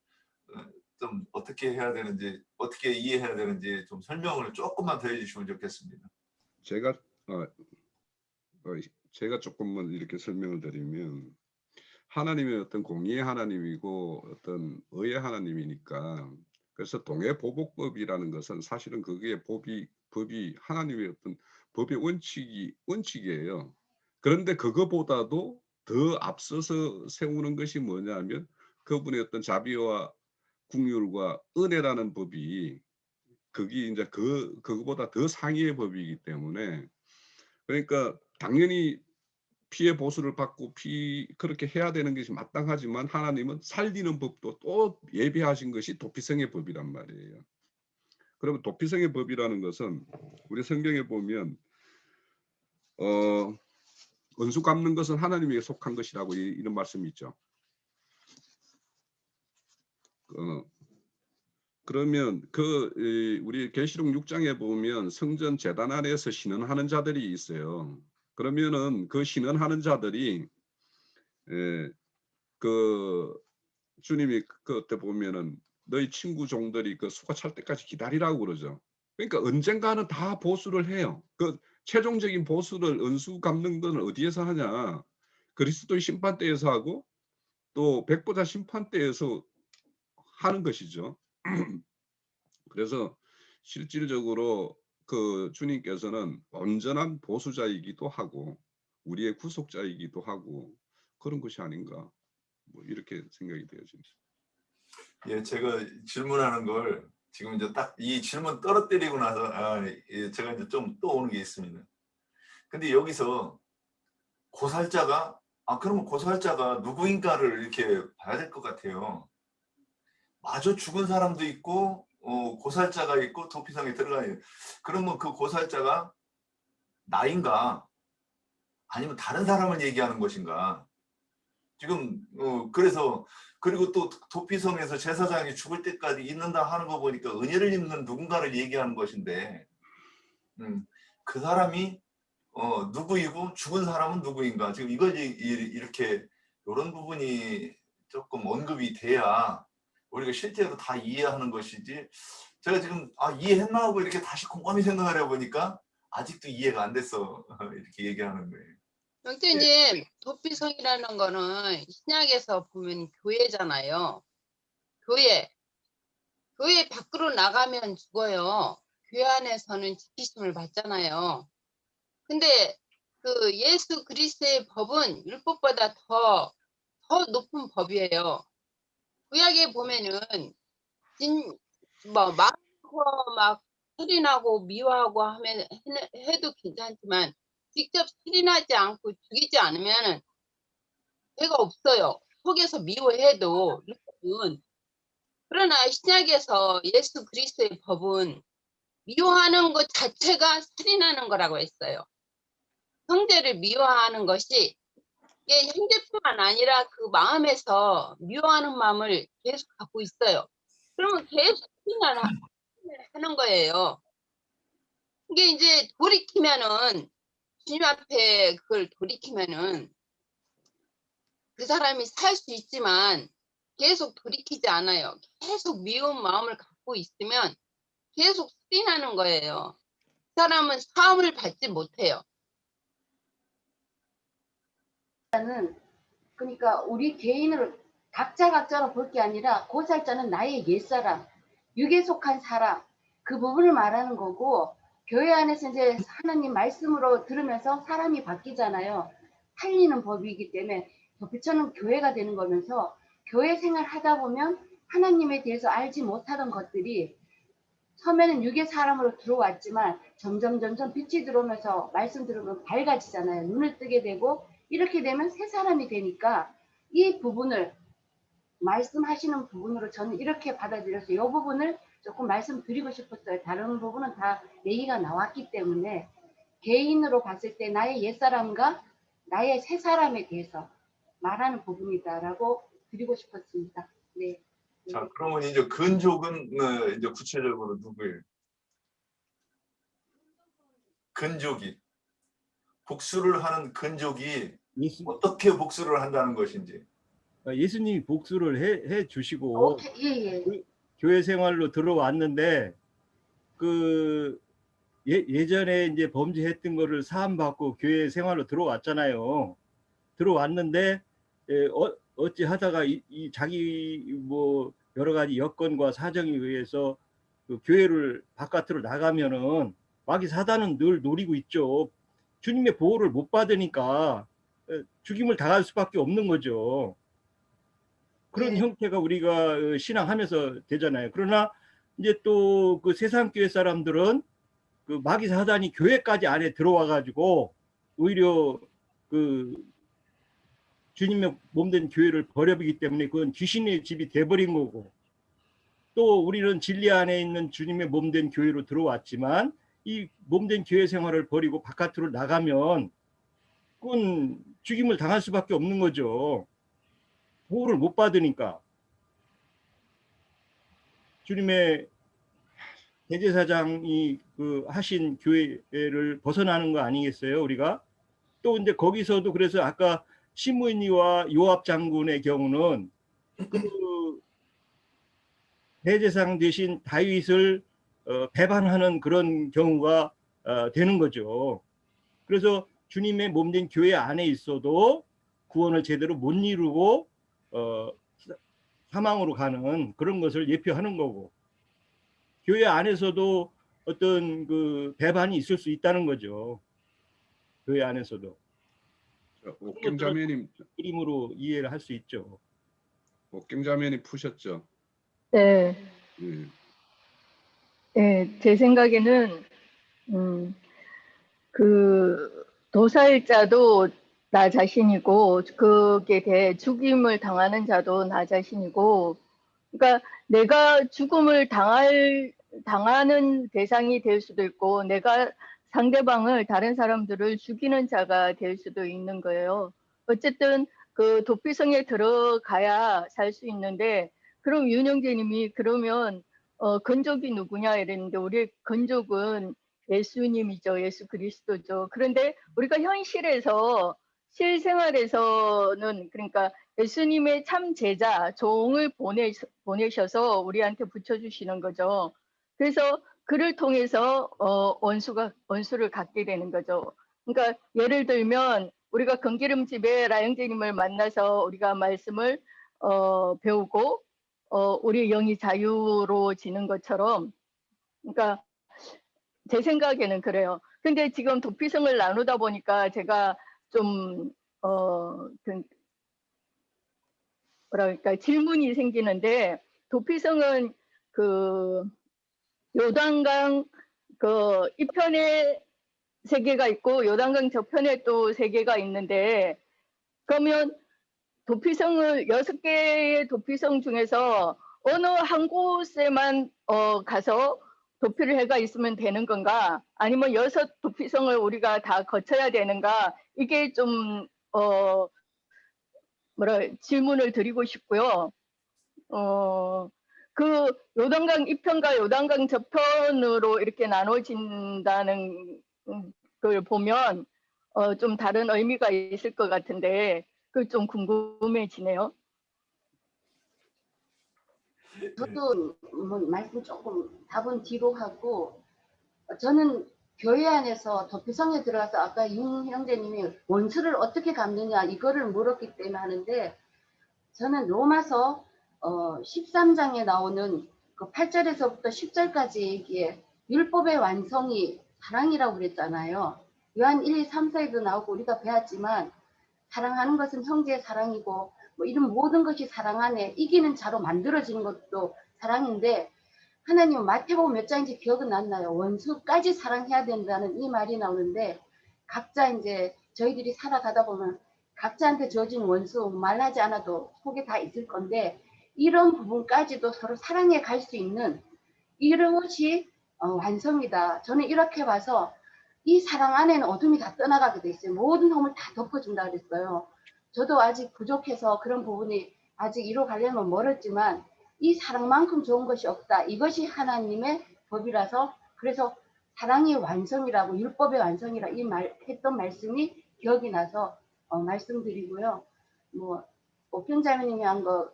좀 어떻게 해야 되는지 어떻게 이해해야 되는지 좀 설명을 조금만 더 해주시면 좋겠습니다. 제가 조금만 이렇게 설명을 드리면 하나님의 어떤 공의의 하나님이고 어떤 의의 하나님이니까 그래서 동해보복법이라는 것은 사실은 그게 법이 하나님의 어떤 법의 원칙이에요. 그런데 그거보다도 더 앞서서 세우는 것이 뭐냐면 그분의 어떤 자비와 국률과 은혜라는 법이 그게 이제 그거보다 더 상위의 법이기 때문에 그러니까 당연히 피해 보수를 받고 그렇게 해야 되는 것이 마땅하지만 하나님은 살리는 법도 또 예비하신 것이 도피성의 법이란 말이에요. 그러면 도피성의 법이라는 것은 우리 성경에 보면 은수 갚는 것은 하나님에게 속한 것이라고 이런 말씀이 있죠. 그러면 우리 계시록 6장에 보면 성전 제단 안에서 신원하는 자들이 있어요. 그러면은 그 신원하는 자들이 그 주님이 그때 보면은 너희 친구 종들이 그 수가 찰 때까지 기다리라고 그러죠. 그러니까 언젠가는 다 보수를 해요. 그 최종적인 보수를 은수 갚는 건 어디에서 하냐? 그리스도의 심판 때에서 하고 또 백보자 심판 때에서 하는 것이죠. 그래서 실질적으로 그 주님께서는 온전한 보수자이기도 하고 우리의 구속자이기도 하고 그런 것이 아닌가 뭐 이렇게 생각이 되어집니다. 예, 제가 질문하는 걸 지금 이제 딱 이 질문 떨어뜨리고 나서 제가 이제 좀 또 오는 게 있습니다. 근데 여기서 고살자가 그러면 고살자가 누구인가를 이렇게 봐야 될 것 같아요. 마저 죽은 사람도 있고 고살자가 있고 도피성에 들어가요. 그러면 그 고살자가 나인가 아니면 다른 사람을 얘기하는 것인가? 지금 그래서 그리고 또 도피성에서 제사장이 죽을 때까지 있는다 하는 거 보니까 은혜를 입는 누군가를 얘기하는 것인데 그 사람이 누구이고 죽은 사람은 누구인가 지금 이걸 이렇게 이런 부분이 조금 언급이 돼야 우리가 실제로 다 이해하는 것이지 제가 지금 이해했나 하고 이렇게 다시 곰곰이 생각을 해보니까 아직도 이해가 안 됐어 이렇게 얘기하는 거예요. 영태님, 도피성이라는 거는 신약에서 보면 교회잖아요. 교회 밖으로 나가면 죽어요. 교회 안에서는 지키심을 받잖아요. 근데 그 예수 그리스도의 법은 율법보다 더 높은 법이에요. 구약에 보면은 많고 막 살인하고 미워하고 하면 해도 괜찮지만 직접 살인하지 않고 죽이지 않으면은 죄가 없어요. 속에서 미워해도 율법은. 그러나 신약에서 예수 그리스도의 법은 미워하는 것 자체가 살인하는 거라고 했어요. 형제를 미워하는 것이 이게 형제뿐만 아니라 그 마음에서 미워하는 마음을 계속 갖고 있어요. 그러면 계속 살인하는 거예요. 이게 이제 돌이키면은 주님 앞에 그걸 돌이키면은 그 사람이 살 수 있지만 계속 돌이키지 않아요. 계속 미운 마음을 갖고 있으면 계속 살인하는 거예요. 그 사람은 사함을 받지 못해요. 그러니까 우리 개인을 각자로 볼 게 아니라 고살자는 나의 옛사람, 육에 속한 사람, 그 부분을 말하는 거고, 교회 안에서 이제 하나님 말씀으로 들으면서 사람이 바뀌잖아요. 살리는 법이기 때문에 도피처는 교회가 되는 거면서 교회 생활 하다 보면 하나님에 대해서 알지 못하던 것들이 처음에는 육의 사람으로 들어왔지만 점점 빛이 들어오면서 말씀 들으면 밝아지잖아요. 눈을 뜨게 되고 이렇게 되면 새 사람이 되니까 이 부분을 말씀하시는 부분으로 저는 이렇게 받아들여서 이 부분을 조금 말씀드리고 싶었어요. 다른 부분은 다 얘기가 나왔기 때문에 개인으로 봤을 때 나의 옛사람과 나의 새 사람에 대해서 말하는 부분이다라고 드리고 싶었습니다. 네. 자, 그러면 이제 근족은 이제 구체적으로 누구예요? 근족이 복수를 하는 근족이 어떻게 복수를 한다는 것인지. 예수님이 복수를 해 주시고 예. 교회 생활로 들어왔는데 그 예전에 이제 범죄했던 거를 사함 받고 교회 생활로 들어왔잖아요. 들어왔는데 어찌 하다가 이 자기 뭐 여러 가지 여건과 사정에 의해서 그 교회를 바깥으로 나가면은 마귀 사단은 늘 노리고 있죠. 주님의 보호를 못 받으니까 죽임을 당할 수밖에 없는 거죠. 그런 형태가 우리가 신앙하면서 되잖아요. 그러나 이제 또 그 세상 교회 사람들은 그 마귀 사단이 교회까지 안에 들어와 가지고 오히려 그 주님의 몸된 교회를 버려버리기 때문에 그건 귀신의 집이 돼버린 거고, 또 우리는 진리 안에 있는 주님의 몸된 교회로 들어왔지만 이 몸된 교회 생활을 버리고 바깥으로 나가면 그건 죽임을 당할 수밖에 없는 거죠. 보호를 못 받으니까. 주님의 대제사장이 그 하신 교회를 벗어나는 거 아니겠어요, 우리가? 또 이제 거기서도 그래서 아까 시므이와 요압 장군의 경우는 그 대제사장 대신 다윗을 배반하는 그런 경우가 되는 거죠. 그래서 주님의 몸된 교회 안에 있어도 구원을 제대로 못 이루고 사망으로 가는 그런 것을 예표하는 거고, 교회 안에서도 어떤 그 배반이 있을 수 있다는 거죠. 교회 안에서도. 옥경자매님, 그림으로 이해를 할 수 있죠. 옥경자매님 푸셨죠? 네. 네, 제 생각에는 그 도살자도 나 자신이고 그게 대해 죽임을 당하는 자도 나 자신이고, 그러니까 내가 죽음을 당하는 대상이 될 수도 있고 내가 상대방을 다른 사람들을 죽이는 자가 될 수도 있는 거예요. 어쨌든 그 도피성에 들어가야 살 수 있는데, 그럼 윤영재님이 그러면 근족이 누구냐 이랬는데 우리 근족은 예수님이죠. 예수 그리스도죠. 그런데 우리가 현실에서 실생활에서는 그러니까 예수님의 참 제자 종을 보내셔서 우리한테 붙여주시는 거죠. 그래서 그를 통해서 원수를 갖게 되는 거죠. 그러니까 예를 들면 우리가 건기름집에 라영제님을 만나서 우리가 말씀을 배우고 우리 영이 자유로워지는 것처럼, 그러니까 제 생각에는 그래요. 근데 지금 도피성을 나누다 보니까 제가 좀 뭐랄까 질문이 생기는데, 도피성은 그 요단강 그 이편에 세 개가 있고 요단강 저편에 또 세 개가 있는데, 그러면 도피성을 6개의 도피성 중에서 어느 한 곳에만 가서 도피를 해가 있으면 되는 건가? 아니면 6 도피성을 우리가 다 거쳐야 되는가? 이게 좀 질문을 드리고 싶고요. 그 요단강 이편과 요단강 저편으로 이렇게 나눠진다는 걸 보면 좀 다른 의미가 있을 것 같은데, 그 좀 궁금해지네요. 저도 뭐 말씀 조금 답은 뒤로 하고, 저는 교회 안에서 도피성에 들어가서 아까 윤 형제님이 원수를 어떻게 갚느냐 이거를 물었기 때문에 하는데, 저는 로마서 13장에 나오는 그 8절에서부터 10절까지 얘기에 율법의 완성이 사랑이라고 그랬잖아요. 요한 1, 2, 3, 4에도 나오고 우리가 배웠지만, 사랑하는 것은 형제의 사랑이고 뭐 이런 모든 것이 사랑 안에 이기는 자로 만들어지는 것도 사랑인데, 하나님은 마태복음 몇 장인지 기억은 안 나요. 원수까지 사랑해야 된다는 이 말이 나오는데, 각자 이제 저희들이 살아가다 보면 각자한테 주어진 원수 말하지 않아도 속에 다 있을 건데, 이런 부분까지도 서로 사랑해 갈 수 있는 이런 것이 완성이다. 저는 이렇게 봐서 이 사랑 안에는 어둠이 다 떠나가게 돼 있어요. 모든 험을 다 덮어준다 그랬어요. 저도 아직 부족해서 그런 부분이 아직 이루어가려면 멀었지만, 이 사랑만큼 좋은 것이 없다. 이것이 하나님의 법이라서, 그래서 사랑이 완성이라고, 율법의 완성이라 이 말 했던 말씀이 기억이 나서 말씀드리고요. 뭐 옥경자매님이 한 거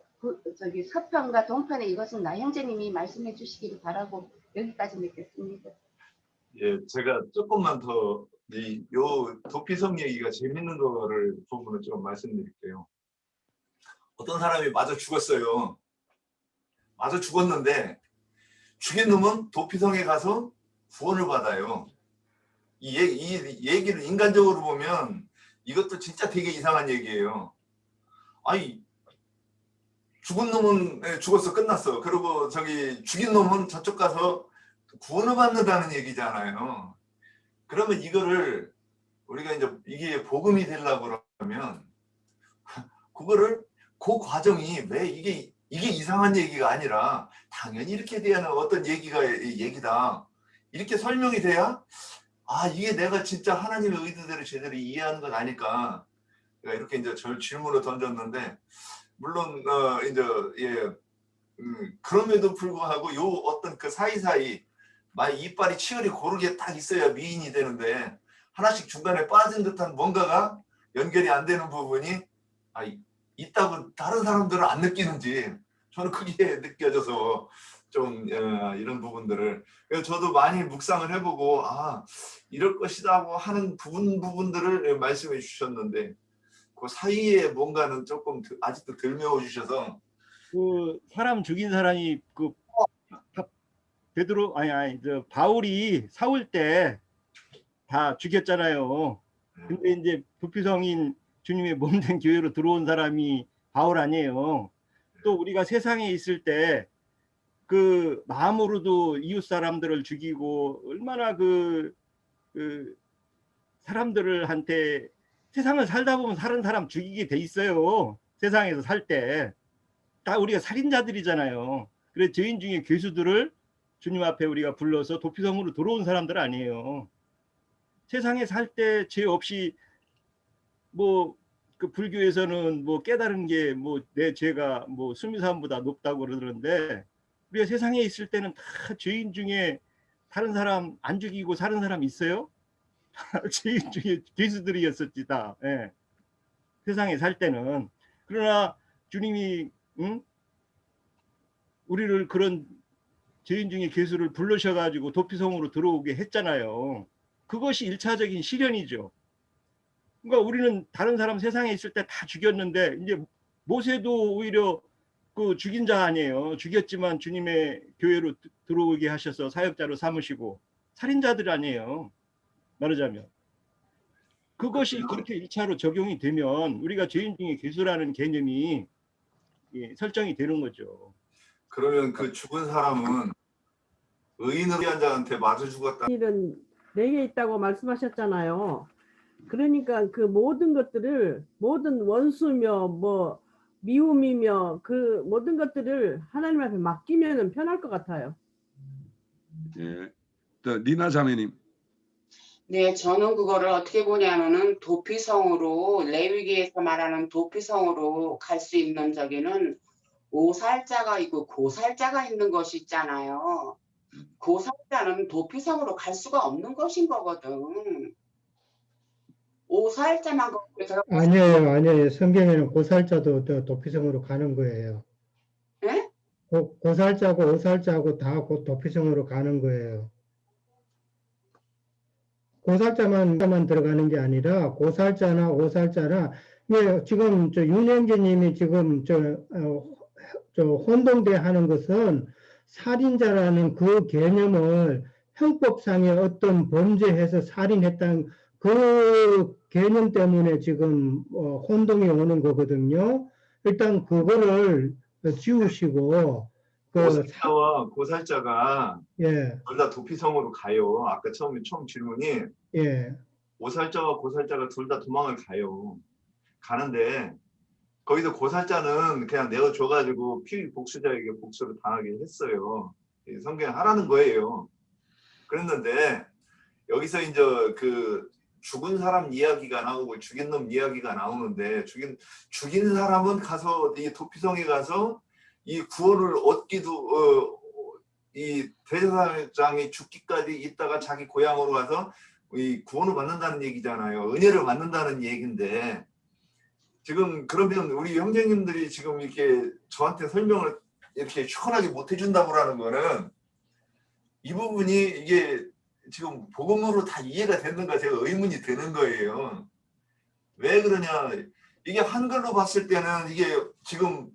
저기 서편과 동편에 이것은 나 형제님이 말씀해 주시기를 바라고 여기까지 맺겠습니다. 예, 제가 조금만 더 요 도피성 얘기가 재밌는 거를 부분을 좀 말씀드릴게요. 어떤 사람이 맞아 죽었어요. 맞아 죽었는데 죽인 놈은 도피성에 가서 구원을 받아요. 이 얘기를 인간적으로 보면 이것도 진짜 되게 이상한 얘기예요. 아니, 죽은 놈은 죽었어, 끝났어. 그리고 저기 죽인 놈은 저쪽 가서 구원을 받는다는 얘기잖아요. 그러면 이거를 우리가 이제 이게 복음이 되려고 그러면 그거를 그 과정이 왜 이게 이상한 얘기가 아니라 당연히 이렇게 돼야 하는 어떤 얘기다. 이렇게 설명이 돼야 이게 내가 진짜 하나님의 의도대로 제대로 이해하는 건 아닐까. 이렇게 이제 저 질문을 던졌는데, 물론 이제 그럼에도 불구하고 요 어떤 그 사이사이 이빨이 치열이 고르게 딱 있어야 미인이 되는데, 하나씩 중간에 빠진 듯한 뭔가가 연결이 안 되는 부분이 있다고 다른 사람들은 안 느끼는지 저는 크게 느껴져서 좀 이런 부분들을, 그래서 저도 많이 묵상을 해보고 이럴 것이다 하는 부분들을 말씀해 주셨는데, 그 사이에 뭔가는 조금 아직도 덜 메워 주셔서. 그 사람 죽인 사람이 그 베드로 저 바울이 사울 때 다 죽였잖아요. 근데 이제 도피성인 주님의 몸된 교회로 들어온 사람이 바울 아니에요. 또 우리가 세상에 있을 때 그 마음으로도 이웃 사람들을 죽이고 얼마나 그 사람들을 한테, 세상을 살다 보면 다른 사람 죽이게 돼 있어요. 세상에서 살 때 다 우리가 살인자들이잖아요. 그래서 죄인 중에 괴수들을 주님 앞에 우리가 불러서 도피성으로 들어온 사람들 아니에요. 세상에 살 때 죄 없이 그 불교에서는 깨달은 게 내 죄가 수미산보다 높다고 그러는데, 우리가 세상에 있을 때는 다 죄인 중에 다른 사람 안 죽이고 사는 사람 있어요? 죄인 중에 괴수들이었었지 다. 예. 세상에 살 때는. 그러나 주님이 우리를 그런 죄인 중에 괴수를 불러셔가지고 도피성으로 들어오게 했잖아요. 그것이 1차적인 시련이죠. 그러니까 우리는 다른 사람 세상에 있을 때 다 죽였는데 이제 모세도 오히려 그 죽인 자 아니에요. 죽였지만 주님의 교회로 들어오게 하셔서 사역자로 삼으시고 살인자들 아니에요. 말하자면. 그것이 그렇게 1차로 적용이 되면 우리가 죄인 중에 괴수라는 개념이 설정이 되는 거죠. 그러면 그 죽은 사람은 의인으로 한 자한테 맞아 죽었다. 일은 내게 있다고 말씀하셨잖아요. 그러니까 그 모든 것들을 모든 원수며 뭐 미움이며 그 모든 것들을 하나님 앞에 맡기면은 편할 것 같아요. 예. 또 리나 자매님. 네, 저는 그거를 어떻게 보냐면은 도피성으로 레위기에서 말하는 도피성으로 갈 수 있는 저기는 오살자가 있고 고살자가 있는 것이 있잖아요. 고살자는 도피성으로 갈 수가 없는 것인 거거든. 오살자만 거기에 들어가서 아니에요. 성경에는 고살자도 도피성으로 가는 거예요. 예? 고살자고 오살자고 다 곧 도피성으로 가는 거예요. 고살자만 들어가는 게 아니라 고살자나 오살자나, 예, 지금 윤영재님이 지금 혼동대 하는 것은 살인자라는 그 개념을 형법상의 어떤 범죄해서 살인했다는 그 개념 때문에 지금 혼동이 오는 거거든요. 일단 그거를 지우시고 오살자와 고살자가 예, 둘 다 도피성으로 가요. 아까 처음 질문이 예, 오살자와 고살자가 둘 다 도망을 가요. 가는데 거기서 고살자는 그냥 내어줘가지고 피의 복수자에게 복수를 당하게 했어요. 성경에 하라는 거예요. 그랬는데 여기서 이제 그 죽은 사람 이야기가 나오고 죽인 놈 이야기가 나오는데 죽인 사람은 가서 이 도피성에 가서 이 구원을 얻기도 이 대제사장이 죽기까지 있다가 자기 고향으로 가서 이 구원을 받는다는 얘기잖아요. 은혜를 받는다는 얘기인데 지금 그러면 우리 형제님들이 지금 이렇게 저한테 설명을 이렇게 시원하게 못 해준다고 하는 거는 이 부분이 이게 지금 복음으로 다 이해가 됐는가 제가 의문이 드는 거예요. 왜 그러냐? 이게 한글로 봤을 때는 이게 지금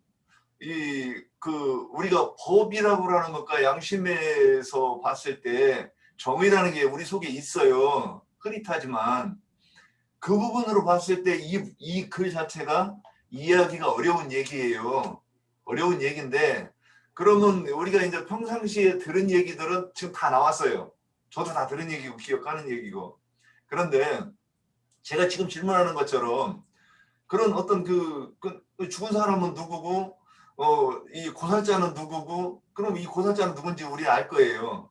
우리가 법이라고 하는 것과 양심에서 봤을 때 정의라는 게 우리 속에 있어요. 흐릿하지만 그 부분으로 봤을 때 이 글 자체가 이해하기가 어려운 얘기예요. 어려운 얘기인데 그러면 우리가 이제 평상시에 들은 얘기들은 지금 다 나왔어요. 저도 다 들은 얘기고 기억하는 얘기고. 그런데 제가 지금 질문하는 것처럼 그런 어떤 그 죽은 사람은 누구고 이 고살자는 누구고 그럼 이 고살자는 누군지 우리 알 거예요.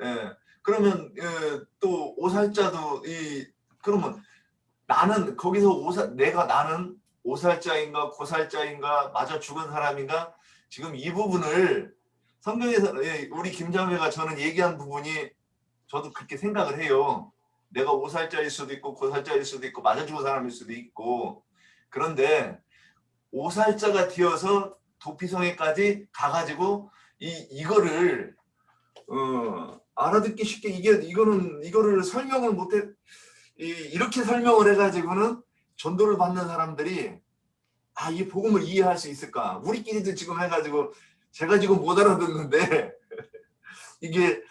예. 그러면 또 오살자도 그러면 나는 거기서 나는 오살자인가 고살자인가 맞아 죽은 사람인가 지금 이 부분을 성경에서 우리 김자매가 저는 얘기한 부분이 저도 그렇게 생각을 해요. 내가 오살자일 수도 있고 고살자일 수도 있고 맞아 죽은 사람일 수도 있고 그런데 오살자가 되어서 도피성에까지 가가지고 이거를 알아듣기 쉽게 이거를 설명을 못해 이렇게 설명을 해가지고는 전도를 받는 사람들이 이 복음을 이해할 수 있을까? 우리끼리도 지금 해가지고 제가 지금 못 알아듣는데 이게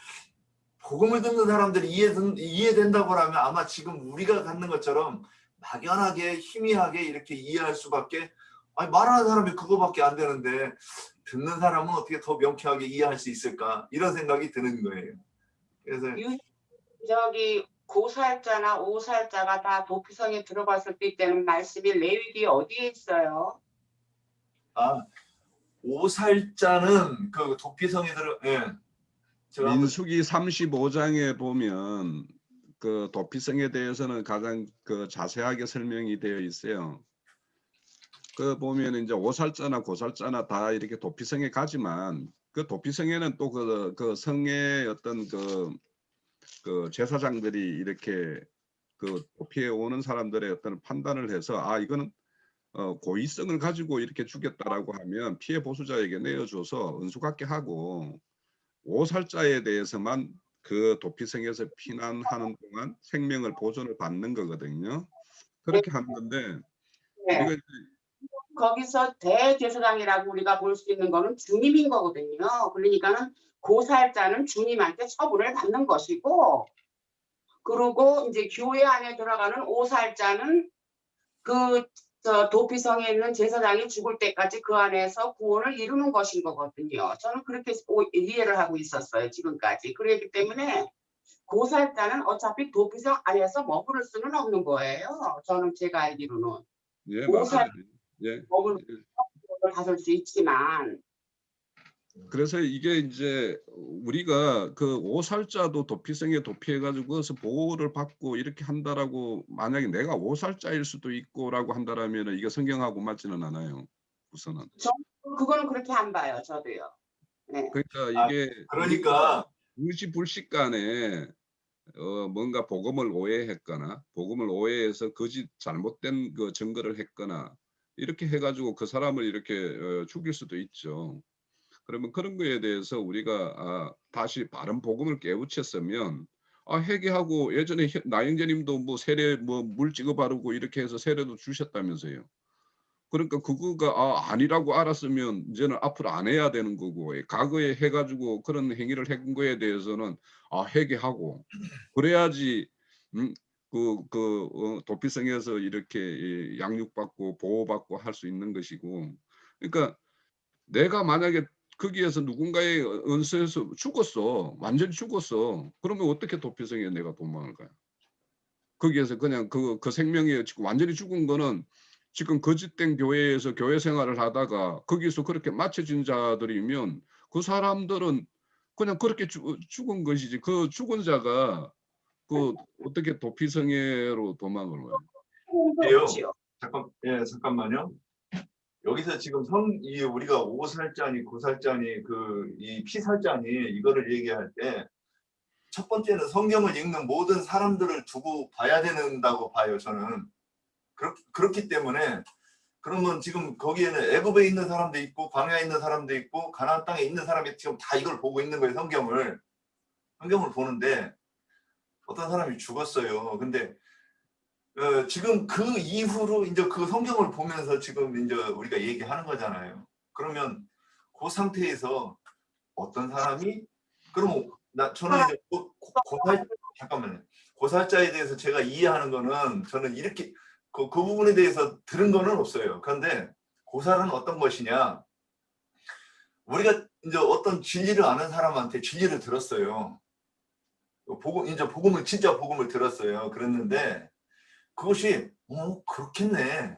복음을 듣는 사람들이 이해된다고 하면 아마 지금 우리가 갖는 것처럼 막연하게 희미하게 이렇게 이해할 수밖에 말하는 사람이 그거밖에 안 되는데 듣는 사람은 어떻게 더 명쾌하게 이해할 수 있을까? 이런 생각이 드는 거예요. 그래서 저기 고살자나 오살자가 다 도피성에 들어갔을 때 때는 말씀이 레위기 어디에 있어요? 오살자는 그 도피성에 민수기 35장에 보면 그 도피성에 대해서는 가장 그 자세하게 설명이 되어 있어요. 그 보면 이제 오살자나 고살자나 다 이렇게 도피성에 가지만 그 도피성에는 또 그 성의 어떤 그 제사장들이 이렇게 그 도피해 오는 사람들의 어떤 판단을 해서 이거는 고의성을 가지고 이렇게 죽였다라고 하면 피해 보수자에게 내어줘서 은수갚게 하고 오살자에 대해서만 그 도피성에서 피난하는 동안 생명을 보존을 받는 거거든요. 그렇게 하는 건데 네. 우리가 이제 거기서 대제사장이라고 우리가 볼 수 있는 거는 주님인 거거든요. 그러니까는 고살자는 주님한테 처분을 받는 것이고, 그리고 이제 교회 안에 들어가는 오살자는 도피성에 있는 제사장이 죽을 때까지 그 안에서 구원을 이루는 것인 거거든요. 저는 그렇게 이해를 하고 있었어요, 지금까지. 그렇기 때문에 고살자는 어차피 도피성 안에서 머무를 수는 없는 거예요. 저는 제가 알기로는. 예, 오살 맞아요. 예. 머무를 가질 수 있지만. 그래서 이게 이제 우리가 그 오살자도 도피성에 도피해가지고 거기서 보호를 받고 이렇게 한다라고 만약에 내가 오살자일 수도 있고라고 한다라면 이게 성경하고 맞지는 않아요. 우선은. 그거는 그렇게 안 봐요, 저도요. 네. 그러니까 이게 그러니까 무지불식간에 뭔가 복음을 오해했거나 복음을 오해해서 거짓 잘못된 그 증거를 했거나 이렇게 해가지고 그 사람을 이렇게 죽일 수도 있죠. 그러면 그런 거에 대해서 우리가 다시 바른 복음을 깨우쳤으면 회개하고 예전에 나영재님도 뭐 세례 뭐 물 찍어 바르고 이렇게 해서 세례도 주셨다면서요. 그러니까 그거가 아니라고 알았으면 이제는 앞으로 안 해야 되는 거고 과거에 해가지고 그런 행위를 한 거에 대해서는 회개하고 그래야지 도피성에서 이렇게 양육받고 보호받고 할 수 있는 것이고 그러니까 내가 만약에 거기에서 누군가의 은수에서 죽었어. 완전히 죽었어. 그러면 어떻게 도피성에 내가 도망을 가요? 거기에서 그냥 그 생명이 지금 완전히 죽은 거는 지금 거짓된 교회에서 교회 생활을 하다가 거기서 그렇게 맞춰진 자들이면 그 사람들은 그냥 그렇게 죽은 것이지 그 죽은 자가 어떻게 도피성에로 도망을 와요? 잠깐만요. 여기서 지금 우리가 오살자니 고살자니 이 피살자니 이거를 얘기할 때 첫 번째는 성경을 읽는 모든 사람들을 두고 봐야 된다고 봐요. 저는 그렇기 때문에 그러면 지금 거기에는 애굽에 있는 사람도 있고 광야에 있는 사람도 있고 가나안 땅에 있는 사람이 지금 다 이걸 보고 있는 거예요. 성경을 보는데 어떤 사람이 죽었어요. 근데 지금 그 이후로 이제 그 성경을 보면서 지금 이제 우리가 얘기하는 거잖아요. 그러면 그 상태에서 어떤 사람이 저는 이제 잠깐만요. 고살자에 대해서 제가 이해하는 거는 저는 이렇게 그 부분에 대해서 들은 거는 없어요. 그런데 고살은 어떤 것이냐? 우리가 이제 어떤 진리를 아는 사람한테 진리를 들었어요. 진짜 복음을 들었어요. 그랬는데 그것이 그렇겠네.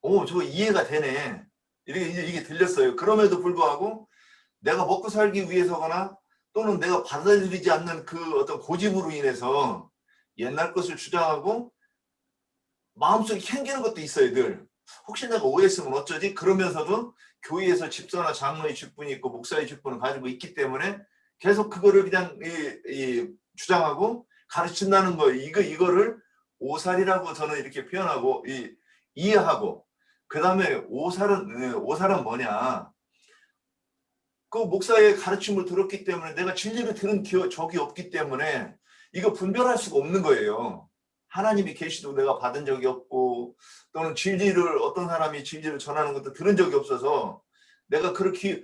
저거 이해가 되네. 이게 들렸어요. 그럼에도 불구하고 내가 먹고 살기 위해서거나 또는 내가 받아들이지 않는 그 어떤 고집으로 인해서 옛날 것을 주장하고 마음속에 캥기는 것도 있어요. 늘. 혹시 내가 오해했으면 어쩌지? 그러면서도 교회에서 집사나 장로의 직분이 있고 목사의 직분을 가지고 있기 때문에 계속 그거를 그냥 주장하고 가르친다는 거 이거를 오살이라고 저는 이렇게 표현하고 이해하고 그 다음에 오살은 뭐냐? 그 목사의 가르침을 들었기 때문에 내가 진리를 들은 적이 없기 때문에 이거 분별할 수가 없는 거예요. 하나님이 계시도 내가 받은 적이 없고 또는 어떤 사람이 진리를 전하는 것도 들은 적이 없어서 내가 그렇게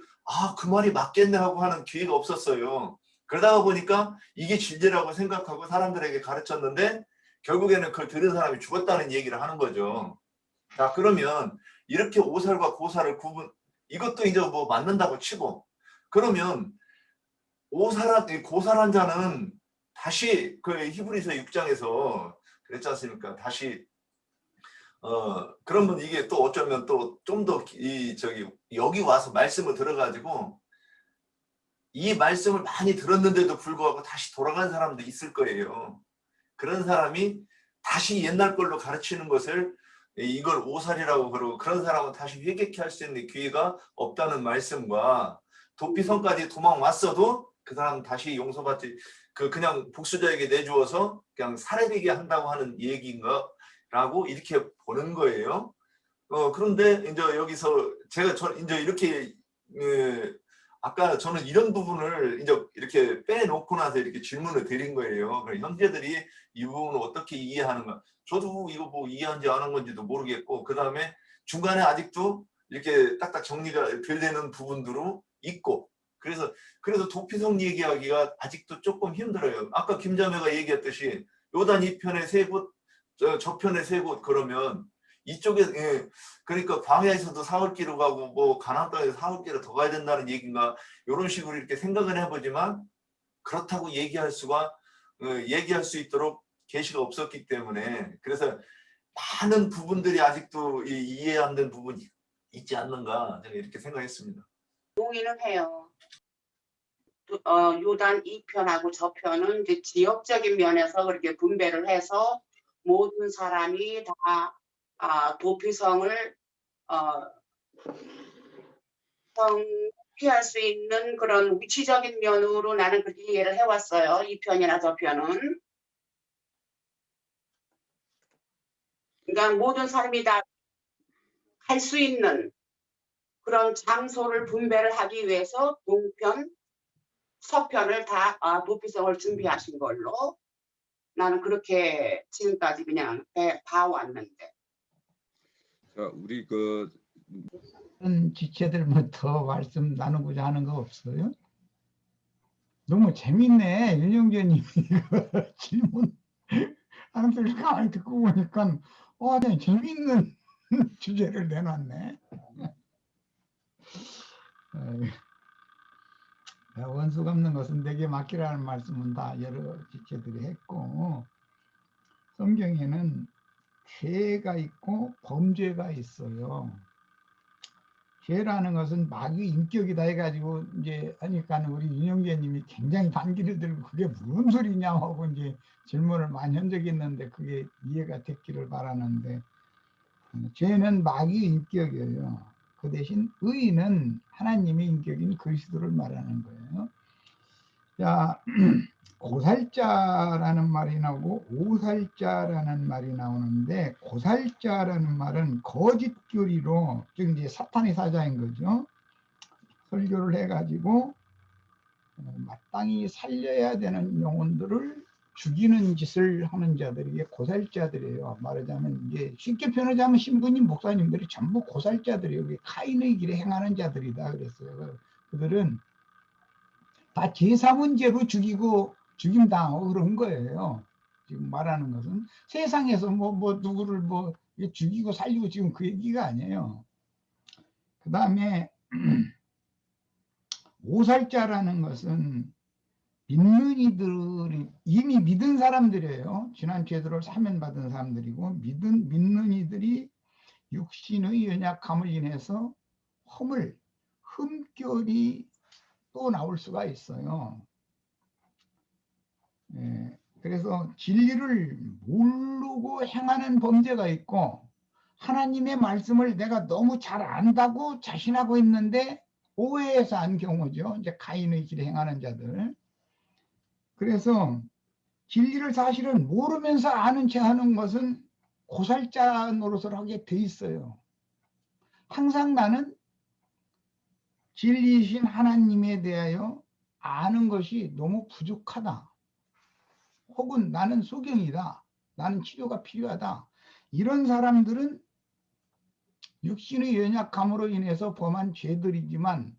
그 말이 맞겠네 하고 하는 기회가 없었어요. 그러다가 보니까 이게 진리라고 생각하고 사람들에게 가르쳤는데 결국에는 그걸 들은 사람이 죽었다는 얘기를 하는 거죠. 자, 그러면 이렇게 오살과 고살을 이것도 이제 뭐 맞는다고 치고 그러면 고살한 자는 다시 그 히브리서 6장에서 그랬지 않습니까? 다시 그러면 이게 또 어쩌면 또 좀 더 여기 와서 말씀을 들어가지고 이 말씀을 많이 들었는데도 불구하고 다시 돌아간 사람도 있을 거예요. 그런 사람이 다시 옛날 걸로 가르치는 것을 이걸 오살이라고 그러고 그런 사람은 다시 회개케 할 수 있는 기회가 없다는 말씀과 도피성까지 도망왔어도 그 사람 다시 용서받지 그냥 복수자에게 내주어서 그냥 살해되게 한다고 하는 얘기인가라고 이렇게 보는 거예요. 그런데 이제 여기서 제가 이제 이렇게 아까 저는 이런 부분을 이제 이렇게 빼놓고 나서 이렇게 질문을 드린 거예요. 형제들이 이 부분을 어떻게 이해하는가. 저도 이거 뭐 이해한지 안 한 건지도 모르겠고, 그 다음에 중간에 아직도 이렇게 딱딱 정리가 덜 되는 부분들도 있고, 그래서 도피성 얘기하기가 아직도 조금 힘들어요. 아까 김자매가 얘기했듯이 요단 2편에 3곳, 저편에 3곳 그러면 이쪽에, 예, 그러니까 광야에서도 사흘길을 가고 뭐 가나안 땅에서 사흘길을 더 가야 된다는 얘기인가, 이런 식으로 이렇게 생각은 해보지만 그렇다고 얘기할 수 있도록 계시가 없었기 때문에, 그래서 많은 부분들이 아직도 이해 안 된 부분이 있지 않는가, 제가 이렇게 생각했습니다. 동의는 해요. 요단 2편하고 저편은 이제 지역적인 면에서 그렇게 분배를 해서 모든 사람이 다 도피성을 피할 수 있는 그런 위치적인 면으로 나는 그렇게 이해를 해왔어요. 이 편이나 저 편은. 그러니까 모든 사람이 다 갈 수 있는 그런 장소를 분배를 하기 위해서 동편, 서편을 다 도피성을 준비하신 걸로 나는 그렇게 지금까지 그냥 봐왔는데. 자, 우리 그 지체들 뭐 더 말씀 나누고자 하는 거 없어요? 너무 재밌네. 윤영재님이 질문 하는 소리 가만히 듣고 보니까 네, 재밌는 주제를 내놨네. 원수 갚는 것은 내게 맡기라는 말씀은 다 여러 지체들이 했고, 성경에는 죄가 있고 범죄가 있어요. 죄라는 것은 마귀 인격이다 해가지고 이제 하니까 우리 윤영재님이 굉장히 반기를 들고 그게 무슨 소리냐 하고 이제 질문을 많이 한 적이 있는데 그게 이해가 됐기를 바라는데, 죄는 마귀 인격이에요. 그 대신 의는 하나님의 인격인 그리스도를 말하는 거예요. 자, 고살자라는 말이 나오고 오살자라는 말이 나오는데, 고살자라는 말은 거짓 교리로, 즉 이제 사탄의 사자인 거죠. 설교를 해가지고 마땅히 살려야 되는 영혼들을 죽이는 짓을 하는 자들이 이게 고살자들이에요. 말하자면 이게 쉽게 표현하자면 신부님, 목사님들이 전부 고살자들이에요. 카인의 길에 행하는 자들이다 그랬어요. 그들은 다 제사문제로 죽임당하고 그런 거예요. 지금 말하는 것은 세상에서 누구를 죽이고 살리고 지금 그 얘기가 아니에요. 그 다음에 오살자라는 것은 믿는 이들이 이미 믿은 사람들이에요. 지난 제도를 사면받은 사람들이고, 믿는 이들이 육신의 연약함을 인해서 흠결이 또 나올 수가 있어요. 그래서 진리를 모르고 행하는 범죄가 있고, 하나님의 말씀을 내가 너무 잘 안다고 자신하고 있는데 오해해서 안 경우죠. 이제 가인의 길에 행하는 자들. 그래서 진리를 사실은 모르면서 아는 채 하는 것은 고살자 노릇을 하게 돼 있어요. 항상 나는 진리이신 하나님에 대하여 아는 것이 너무 부족하다. 혹은 나는 소경이다. 나는 치료가 필요하다. 이런 사람들은 육신의 연약함으로 인해서 범한 죄들이지만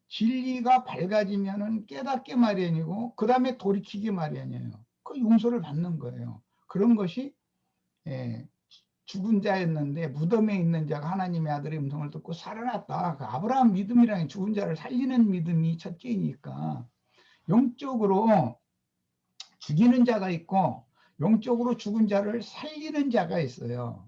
진리가 밝아지면은 깨닫게 마련이고 그 다음에 돌이키기 마련이에요. 그 용서를 받는 거예요. 그런 것이 죽은 자였는데 무덤에 있는 자가 하나님의 아들의 음성을 듣고 살아났다. 그 아브라함 믿음이라는 죽은 자를 살리는 믿음이 첫째이니까, 영적으로 죽이는 자가 있고 영적으로 죽은 자를 살리는 자가 있어요.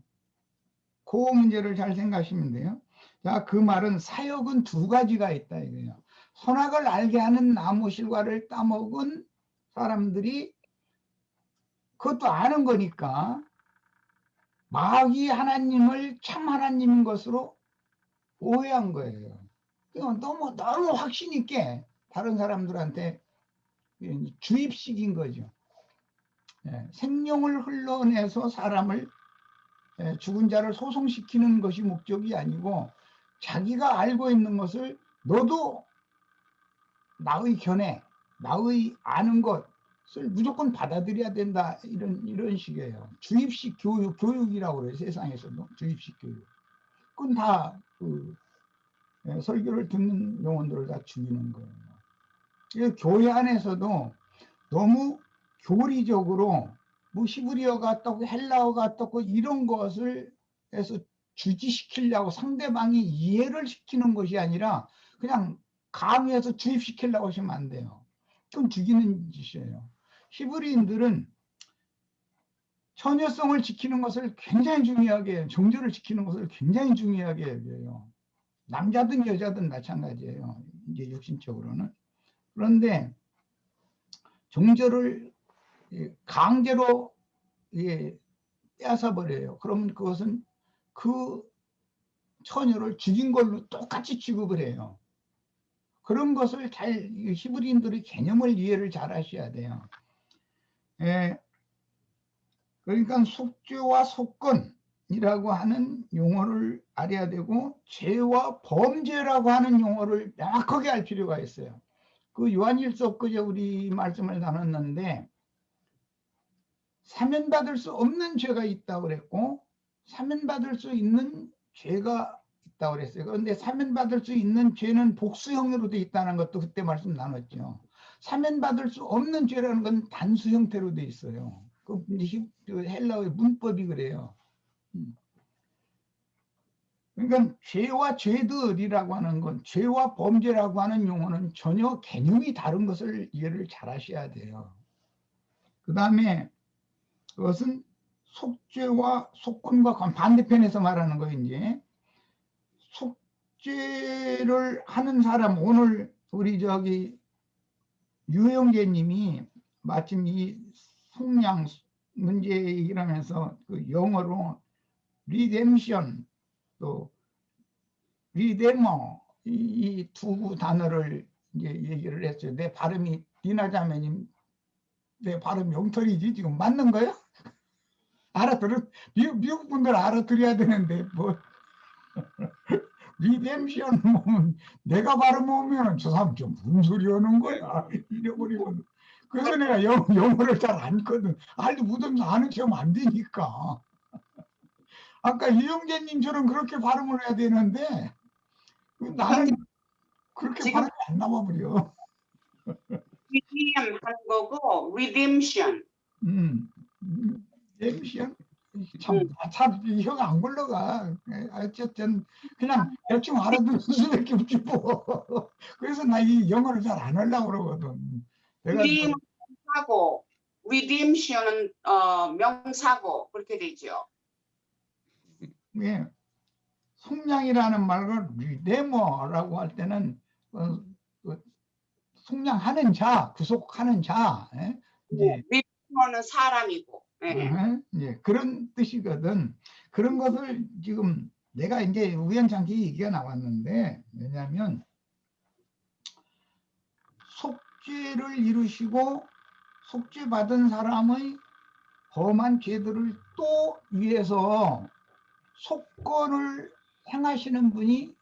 그 문제를 잘 생각하시면 돼요. 자, 그 말은 사역은 두 가지가 있다 이거예요. 선악을 알게 하는 나무 실과를 따먹은 사람들이 그것도 아는 거니까 마귀 하나님을 참 하나님인 것으로 오해한 거예요. 너무 확신 있게 다른 사람들한테 주입시킨 거죠. 생명을 흘러내서 사람을, 죽은 자를 소송시키는 것이 목적이 아니고 자기가 알고 있는 것을 너도 나의 견해, 나의 아는 것을 무조건 받아들여야 된다, 이런 식이에요. 주입식 교육이라고 그래요. 세상에서도 주입식 교육. 그건 다 설교를 듣는 영혼들을 다 죽이는 거예요. 그래서 교회 안에서도 너무 교리적으로 뭐 히브리어가 어떻고 헬라어가 어떻고 이런 것을 해서 주지시키려고 상대방이 이해를 시키는 것이 아니라 그냥 강요해서 주입시키려고 하시면 안 돼요. 그건 죽이는 짓이에요. 히브리인들은 처녀성을 지키는 것을 굉장히 중요하게 해요. 정절을 지키는 것을 굉장히 중요하게 여겨요. 남자든 여자든 마찬가지예요. 이제 육신적으로는. 그런데 정절을 강제로 떼앗아 버려요. 그러면 그것은 그 처녀를 죽인 걸로 똑같이 취급을 해요. 그런 것을 잘 히브리인들의 개념을 이해를 잘 하셔야 돼요. 그러니까 속죄와 속건이라고 하는 용어를 알아야 되고 죄와 범죄라고 하는 용어를 명확하게 알 필요가 있어요. 그 요한일서 그제 우리 말씀을 나눴는데 사면받을 수 없는 죄가 있다고 그랬고 사면받을 수 있는 죄가 있다고 그랬어요. 그런데 사면받을 수 있는 죄는 복수형으로 돼 있다는 것도 그때 말씀 나눴죠. 사면받을 수 없는 죄라는 건 단수 형태로 돼 있어요. 그 헬라어의 문법이 그래요. 그러니까 죄와 죄들이라고 하는 건, 죄와 범죄라고 하는 용어는 전혀 개념이 다른 것을 이해를 잘 하셔야 돼요. 그 다음에 그것은 속죄와 속건과 반대편에서 말하는 거예요. 이제 속죄를 하는 사람, 오늘 우리 유영재님이 마침 이 속량 문제 얘기를 하면서 그 영어로 리뎀션 또 리데머 이 두 단어를 이제 얘기를 했어요. 내 발음이 디나 자매님 내 발음 영털이지 지금 맞는 거야? 미국 분들 알아들어야 되는데 뭐 리뎀션 보면 내가 발음하면 저 사람 좀 무슨 소리 하는 거야 이래버리거든. 그래서 내가 영어를 잘 안 거든. 알도 묻으면서 아는 척 하면 안 되니까. 아까 이영재님처럼 그렇게 발음을 해야 되는데 나는 그렇게 지금 발음이 안 나와버려. redeem 하는 거고 redemption. 리뎀션 참 혀가 안 굴러가. 어쨌든 그냥 대충 알아듣는 수밖에 없지 뭐. 그래서 나 이 영어를 잘 안 하려고 그러거든. 내가 redeem 하고 redemption은 명사고 그렇게 되죠. 예, 속량이라는 말을 리데머라고 할 때는 속량하는 자, 구속하는 자, 이제 redeemer는 사람이고. 예, 그런 뜻이거든. 그런 것을 지금 내가 이제 우연찮게 얘기가 나왔는데, 왜냐하면 속죄를 이루시고 속죄받은 사람의 범한 죄들을 또 위해서 속건을 행하시는 분이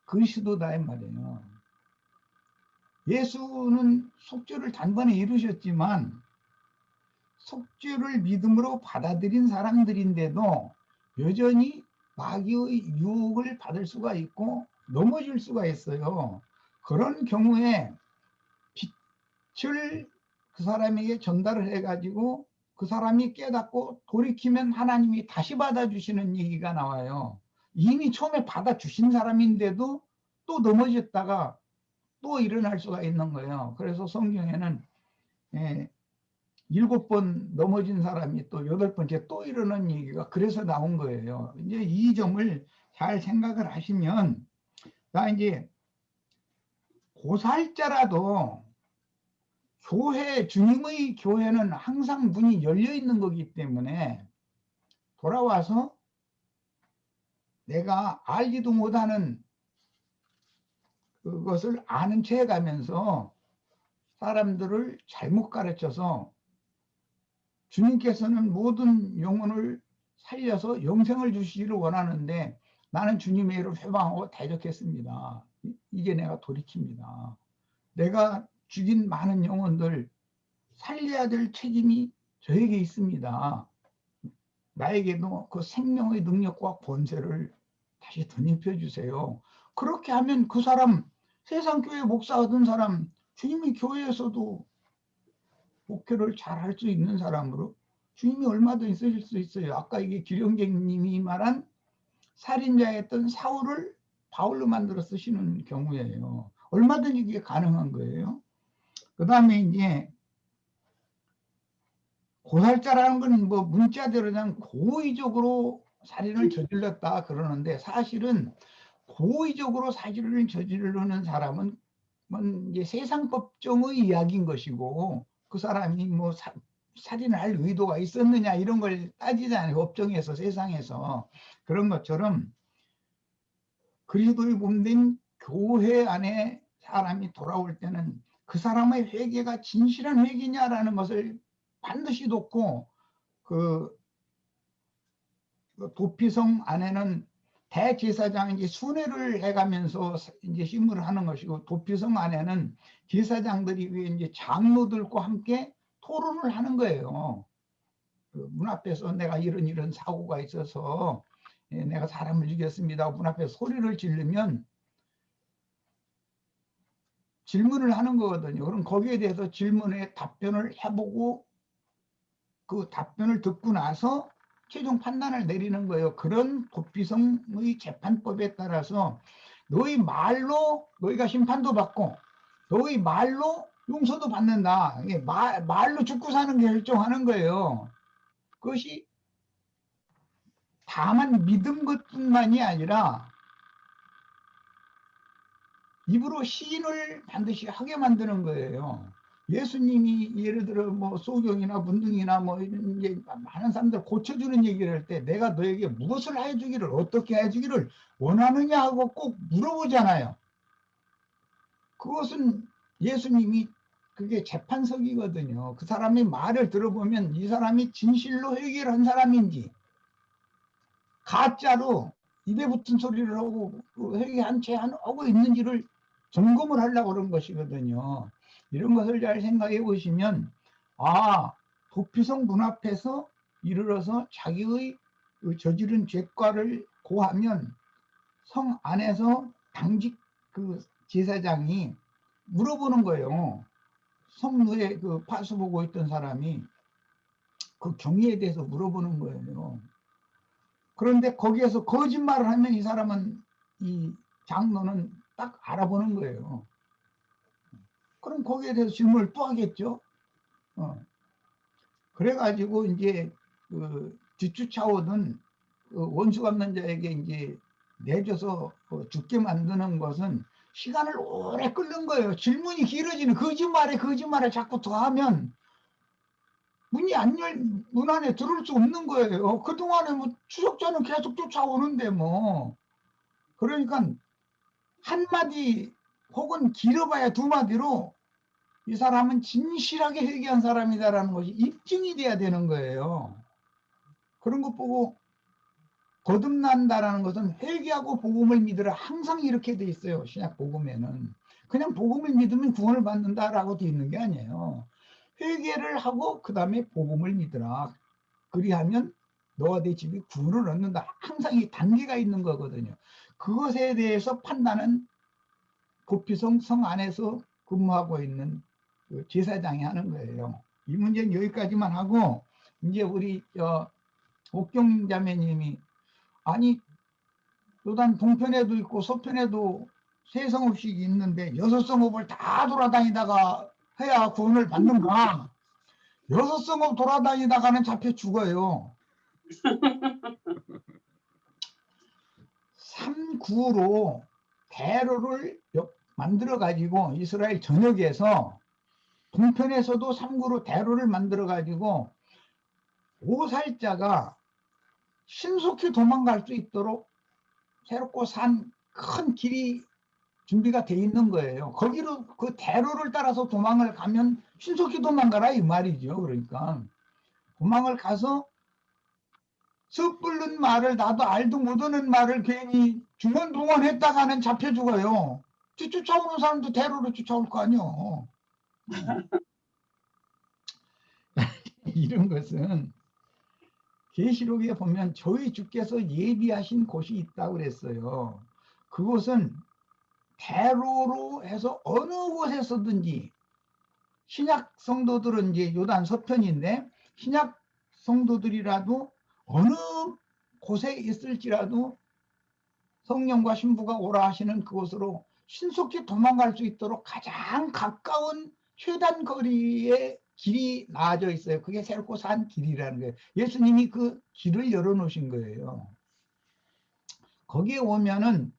그리스도다 이 말이에요. 예수는 속죄를 단번에 이루셨지만 속죄를 믿음으로 받아들인 사람들인데도 여전히 마귀의 유혹을 받을 수가 있고 넘어질 수가 있어요. 그런 경우에 빛을 그 사람에게 전달을 해가지고 그 사람이 깨닫고 돌이키면 하나님이 다시 받아주시는 얘기가 나와요. 이미 처음에 받아주신 사람인데도 또 넘어졌다가 또 일어날 수가 있는 거예요. 그래서 성경에는 7번 넘어진 사람이 또 8번째 또 일어난 얘기가 그래서 나온 거예요. 이제 이 점을 잘 생각을 하시면, 나 이제 고살자라도 주님의 교회는 항상 문이 열려 있는 거기 때문에 돌아와서 내가 알지도 못하는 그것을 아는 채 해가면서 사람들을 잘못 가르쳐서 주님께서는 모든 영혼을 살려서 영생을 주시기를 원하는데 나는 주님의 일을 회방하고 대적했습니다. 이제 내가 돌이킵니다. 내가 죽인 많은 영혼들 살려야 될 책임이 저에게 있습니다. 나에게도 그 생명의 능력과 권세를 다시 덧입혀 주세요. 그렇게 하면 그 사람, 세상 교회 목사하던 사람, 주님이 교회에서도 목회를 잘 할 수 있는 사람으로 주님이 얼마든지 쓰실 수 있어요. 아까 이게 기령객님이 말한 살인자였던 사울을 바울로 만들어 쓰시는 경우예요. 얼마든지 이게 가능한 거예요. 그 다음에 이제 고살자라는 건 뭐 문자대로 그냥 고의적으로 살인을 저질렀다 그러는데, 사실은 고의적으로 살인을 저지르는 사람은 이제 세상 법정의 이야기인 것이고, 그 사람이 뭐 살인을 할 의도가 있었느냐 이런 걸 따지잖아요. 법정에서, 세상에서. 그런 것처럼 그리스도의 몸된 교회 안에 사람이 돌아올 때는 그 사람의 회개가 진실한 회개냐라는 것을 반드시 놓고, 그 도피성 안에는 대제사장이 이제 순회를 해가면서 이제 심의를 하는 것이고, 도피성 안에는 제사장들이 이제 장로들과 함께 토론을 하는 거예요. 그 문 앞에서 내가 이런 사고가 있어서 내가 사람을 죽였습니다. 문 앞에서 소리를 지르면 질문을 하는 거거든요. 그럼 거기에 대해서 질문에 답변을 해보고 그 답변을 듣고 나서 최종 판단을 내리는 거예요. 그런 도피성의 재판법에 따라서 너희 말로 너희가 심판도 받고 너희 말로 용서도 받는다. 이게 말로 죽고 사는 게 결정하는 거예요. 그것이 다만 믿음 것뿐만이 아니라 입으로 시인을 반드시 하게 만드는 거예요. 예수님이 예를 들어 뭐 소경이나 문둥이나 뭐 이제 많은 사람들 고쳐주는 얘기를 할 때 내가 너에게 무엇을 해주기를 어떻게 해주기를 원하느냐 하고 꼭 물어보잖아요. 그것은 예수님이 그게 재판석이거든요. 그 사람의 말을 들어보면 이 사람이 진실로 회개를 한 사람인지 가짜로 입에 붙은 소리를 하고 회개한 채 하고 있는지를 점검을 하려고 그런 것이거든요. 이런 것을 잘 생각해 보시면, 아, 도피성 문 앞에서 이르러서 자기의 저지른 죄과를 고하면 성 안에서 당직 그 제사장이 물어보는 거예요. 성루에 그 파수 보고 있던 사람이 그 경위에 대해서 물어보는 거예요. 그런데 거기에서 거짓말을 하면 이 사람은, 이 장로는 딱 알아보는 거예요. 그럼 거기에 대해서 질문을 또 하겠죠. 그래가지고 이제 그 뒤쫓아오던 그 원수 갚는 자에게 이제 내줘서 죽게 만드는 것은 시간을 오래 끓는 거예요. 질문이 길어지는, 거짓말에 자꾸 더하면 문이 문 안에 들어올 수 없는 거예요. 그동안에 뭐 추적자는 계속 쫓아오는데 뭐. 그러니까 한마디 혹은 길어봐야 두 마디로 이 사람은 진실하게 회개한 사람이다라는 것이 입증이 돼야 되는 거예요. 그런 것 보고 거듭난다라는 것은 회개하고 복음을 믿으라, 항상 이렇게 돼 있어요. 신약 복음에는. 그냥 복음을 믿으면 구원을 받는다라고 돼 있는 게 아니에요. 회개를 하고 그 다음에 복음을 믿으라. 그리하면 너와 내 집이 구원을 얻는다. 항상 이 단계가 있는 거거든요. 그것에 대해서 판단은 도피성 성 안에서 근무하고 있는 그 제사장이 하는 거예요. 이 문제는 여기까지만 하고, 이제 우리 옥경 자매님이, 아니 요단 동편에도 있고 서편에도 세 성읍씩이 있는데 6성읍을 다 돌아다니다가 해야 구원을 받는가? 6성읍 돌아다니다가는 잡혀 죽어요. 3구로 대로를 만들어 가지고 이스라엘 전역에서 동편에서도 3구로 대로를 만들어 가지고 오살자가 신속히 도망갈 수 있도록 새롭고 산 큰 길이 준비가 돼 있는 거예요. 거기로 그 대로를 따라서 도망을 가면 신속히 도망가라 이 말이죠. 그러니까 도망을 가서 섣불른 말을, 나도 알도 못하는 말을 괜히 중언동언했다가는 잡혀 죽어요. 쫓아오는 사람도 대로로 쫓아올 거 아니요. 이런 것은 계시록에 보면 저희 주께서 예비하신 곳이 있다고 그랬어요. 그곳은 대로로 해서 어느 곳에서든지, 신약 성도들은 이제 요단 서편인데 신약 성도들이라도 어느 곳에 있을지라도 성령과 신부가 오라 하시는 그곳으로 신속히 도망갈 수 있도록 가장 가까운 최단 거리에 길이 나아져 있어요. 그게 새롭고 산 길이라는 거예요. 예수님이 그 길을 열어놓으신 거예요. 거기에 오면은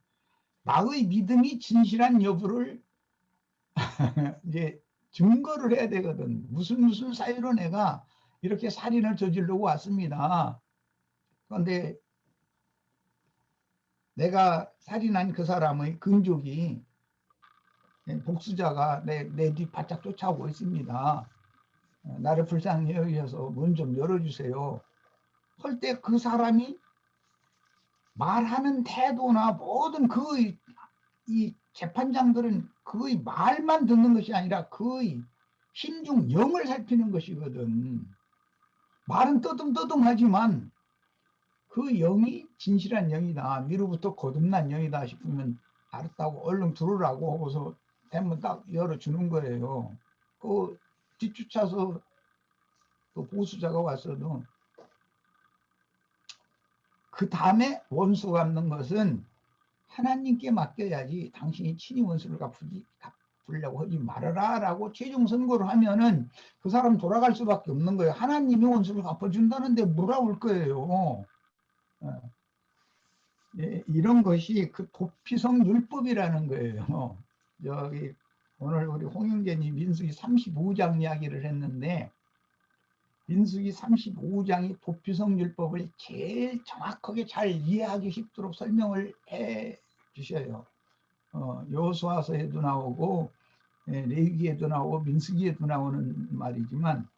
나의 믿음이 진실한 여부를 이제 증거를 해야 되거든. 무슨 사유로 내가 이렇게 살인을 저지르고 왔습니다. 그런데 내가 살인한 그 사람의 근족이, 복수자가 내 뒤 바짝 쫓아오고 있습니다. 나를 불쌍히 여기셔서 문 좀 열어주세요. 할 때 그 사람이 말하는 태도나 모든 이 재판장들은 그의 말만 듣는 것이 아니라 그의 심중 영을 살피는 것이거든. 말은 떠듬떠듬하지만 그 영이 진실한 영이다, 미로부터 거듭난 영이다 싶으면 알았다고 얼른 들어오라고 하고서 대문 딱 열어주는 거예요. 그 뒤쫓아서 그 보수자가 왔어도 그 다음에 원수 갚는 것은 하나님께 맡겨야지 당신이 친히 원수를 갚으려고 하지 말아라 라고 최종 선고를 하면은 그 사람 돌아갈 수밖에 없는 거예요. 하나님이 원수를 갚아준다는데 뭐라 올 거예요. 예, 이런 것이 그 도피성 율법이라는 거예요. 여기 오늘 우리 홍영재님 민수기 35장 이야기를 했는데, 민수기 35장이 도피성 율법을 제일 정확하게 잘 이해하기 쉽도록 설명을 해 주셔요. 여호수아서에도 나오고 레위기에도 나오고 민수기에도 나오는 말이지만,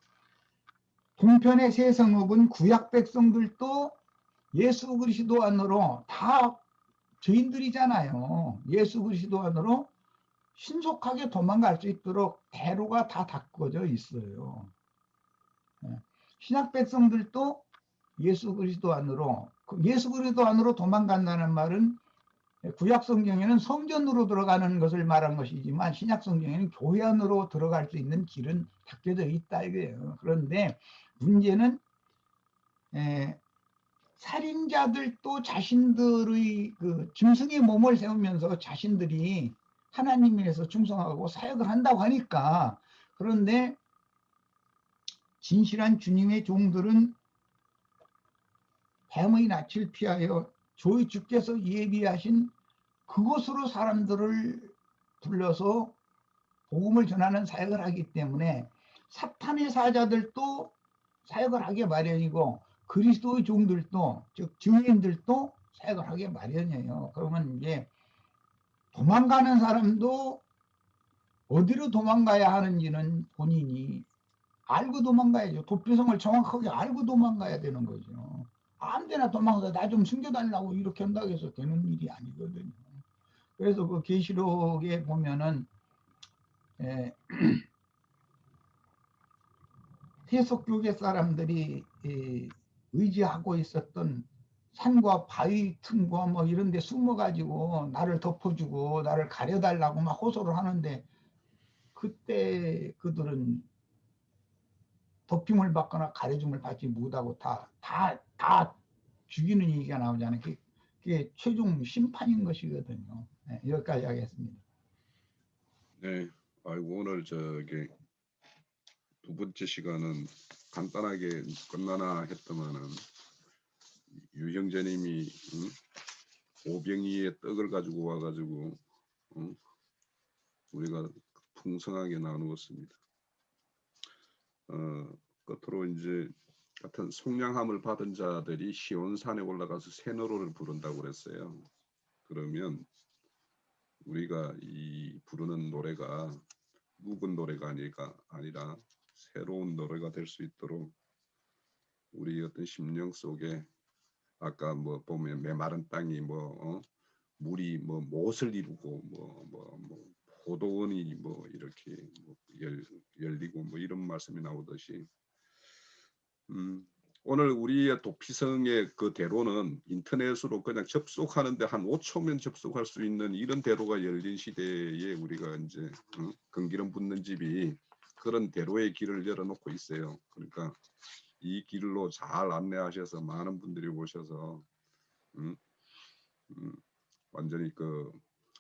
동편의 세 성읍은 구약 백성들도 예수 그리스도 안으로 다 죄인들이잖아요. 예수 그리스도 안으로 신속하게 도망갈 수 있도록 대로가 다 닦아져 있어요. 신약 백성들도 예수 그리스도 안으로, 예수 그리스도 안으로 도망간다는 말은 구약 성경에는 성전으로 들어가는 것을 말한 것이지만 신약 성경에는 교회 안으로 들어갈 수 있는 길은 닦여져 있다 이거예요. 그런데 문제는 살인자들도 자신들의 그 짐승의 몸을 세우면서 자신들이 하나님 위해서 충성하고 사역을 한다고 하니까, 그런데 진실한 주님의 종들은 뱀의 낯을 피하여 저희 주께서 예비하신 그곳으로 사람들을 불러서 복음을 전하는 사역을 하기 때문에 사탄의 사자들도 사역을 하게 마련이고 그리스도의 종들도, 즉 증인들도 사역을 하게 마련이에요. 그러면 이제 도망가는 사람도 어디로 도망가야 하는지는 본인이 알고 도망가야죠. 도피성을 정확하게 알고 도망가야 되는 거죠. 아무데나 도망가서 나 좀 숨겨달라고 이렇게 한다고 해서 되는 일이 아니거든요. 그래서 그 계시록에 보면은 세속교계 사람들이 의지하고 있었던 산과 바위 틈과 뭐 이런 데 숨어가지고 나를 덮어주고 나를 가려달라고 막 호소를 하는데, 그때 그들은 덮임을 받거나 가려줌을 받지 못하고 다 죽이는 얘기가 나오잖아요. 그게 최종 심판인 것이거든요. 네, 여기까지 하겠습니다. 네, 아이고 오늘 저기 두 번째 시간은 간단하게 끝나나 했더만은 유형제님이 오병이의 떡을 가지고 와가지고 우리가 풍성하게 나누었습니다. 끝으로 이제 같은 속량함을 받은 자들이 시온산에 올라가서 새 노래를 부른다고 그랬어요. 그러면 우리가 이 부르는 노래가 묵은 노래가 아니라 새로운 노래가 될 수 있도록 우리 어떤 심령 속에, 아까 뭐 보면 메마른 땅이 물이 뭐 못을 이루고 포도원이 뭐 이렇게 뭐 열리고 뭐 이런 말씀이 나오듯이 오늘 우리의 도피성의 그 대로는 인터넷으로 그냥 접속하는데 한 5초면 접속할 수 있는 이런 대로가 열린 시대에 우리가 이제 건기름 붓는 집이 그런 대로의 길을 열어놓고 있어요. 그러니까 이 길로 잘 안내하셔서 많은 분들이 오셔서 완전히 그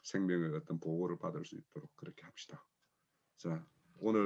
생명의 어떤 보호를 받을 수 있도록 그렇게 합시다. 자, 오늘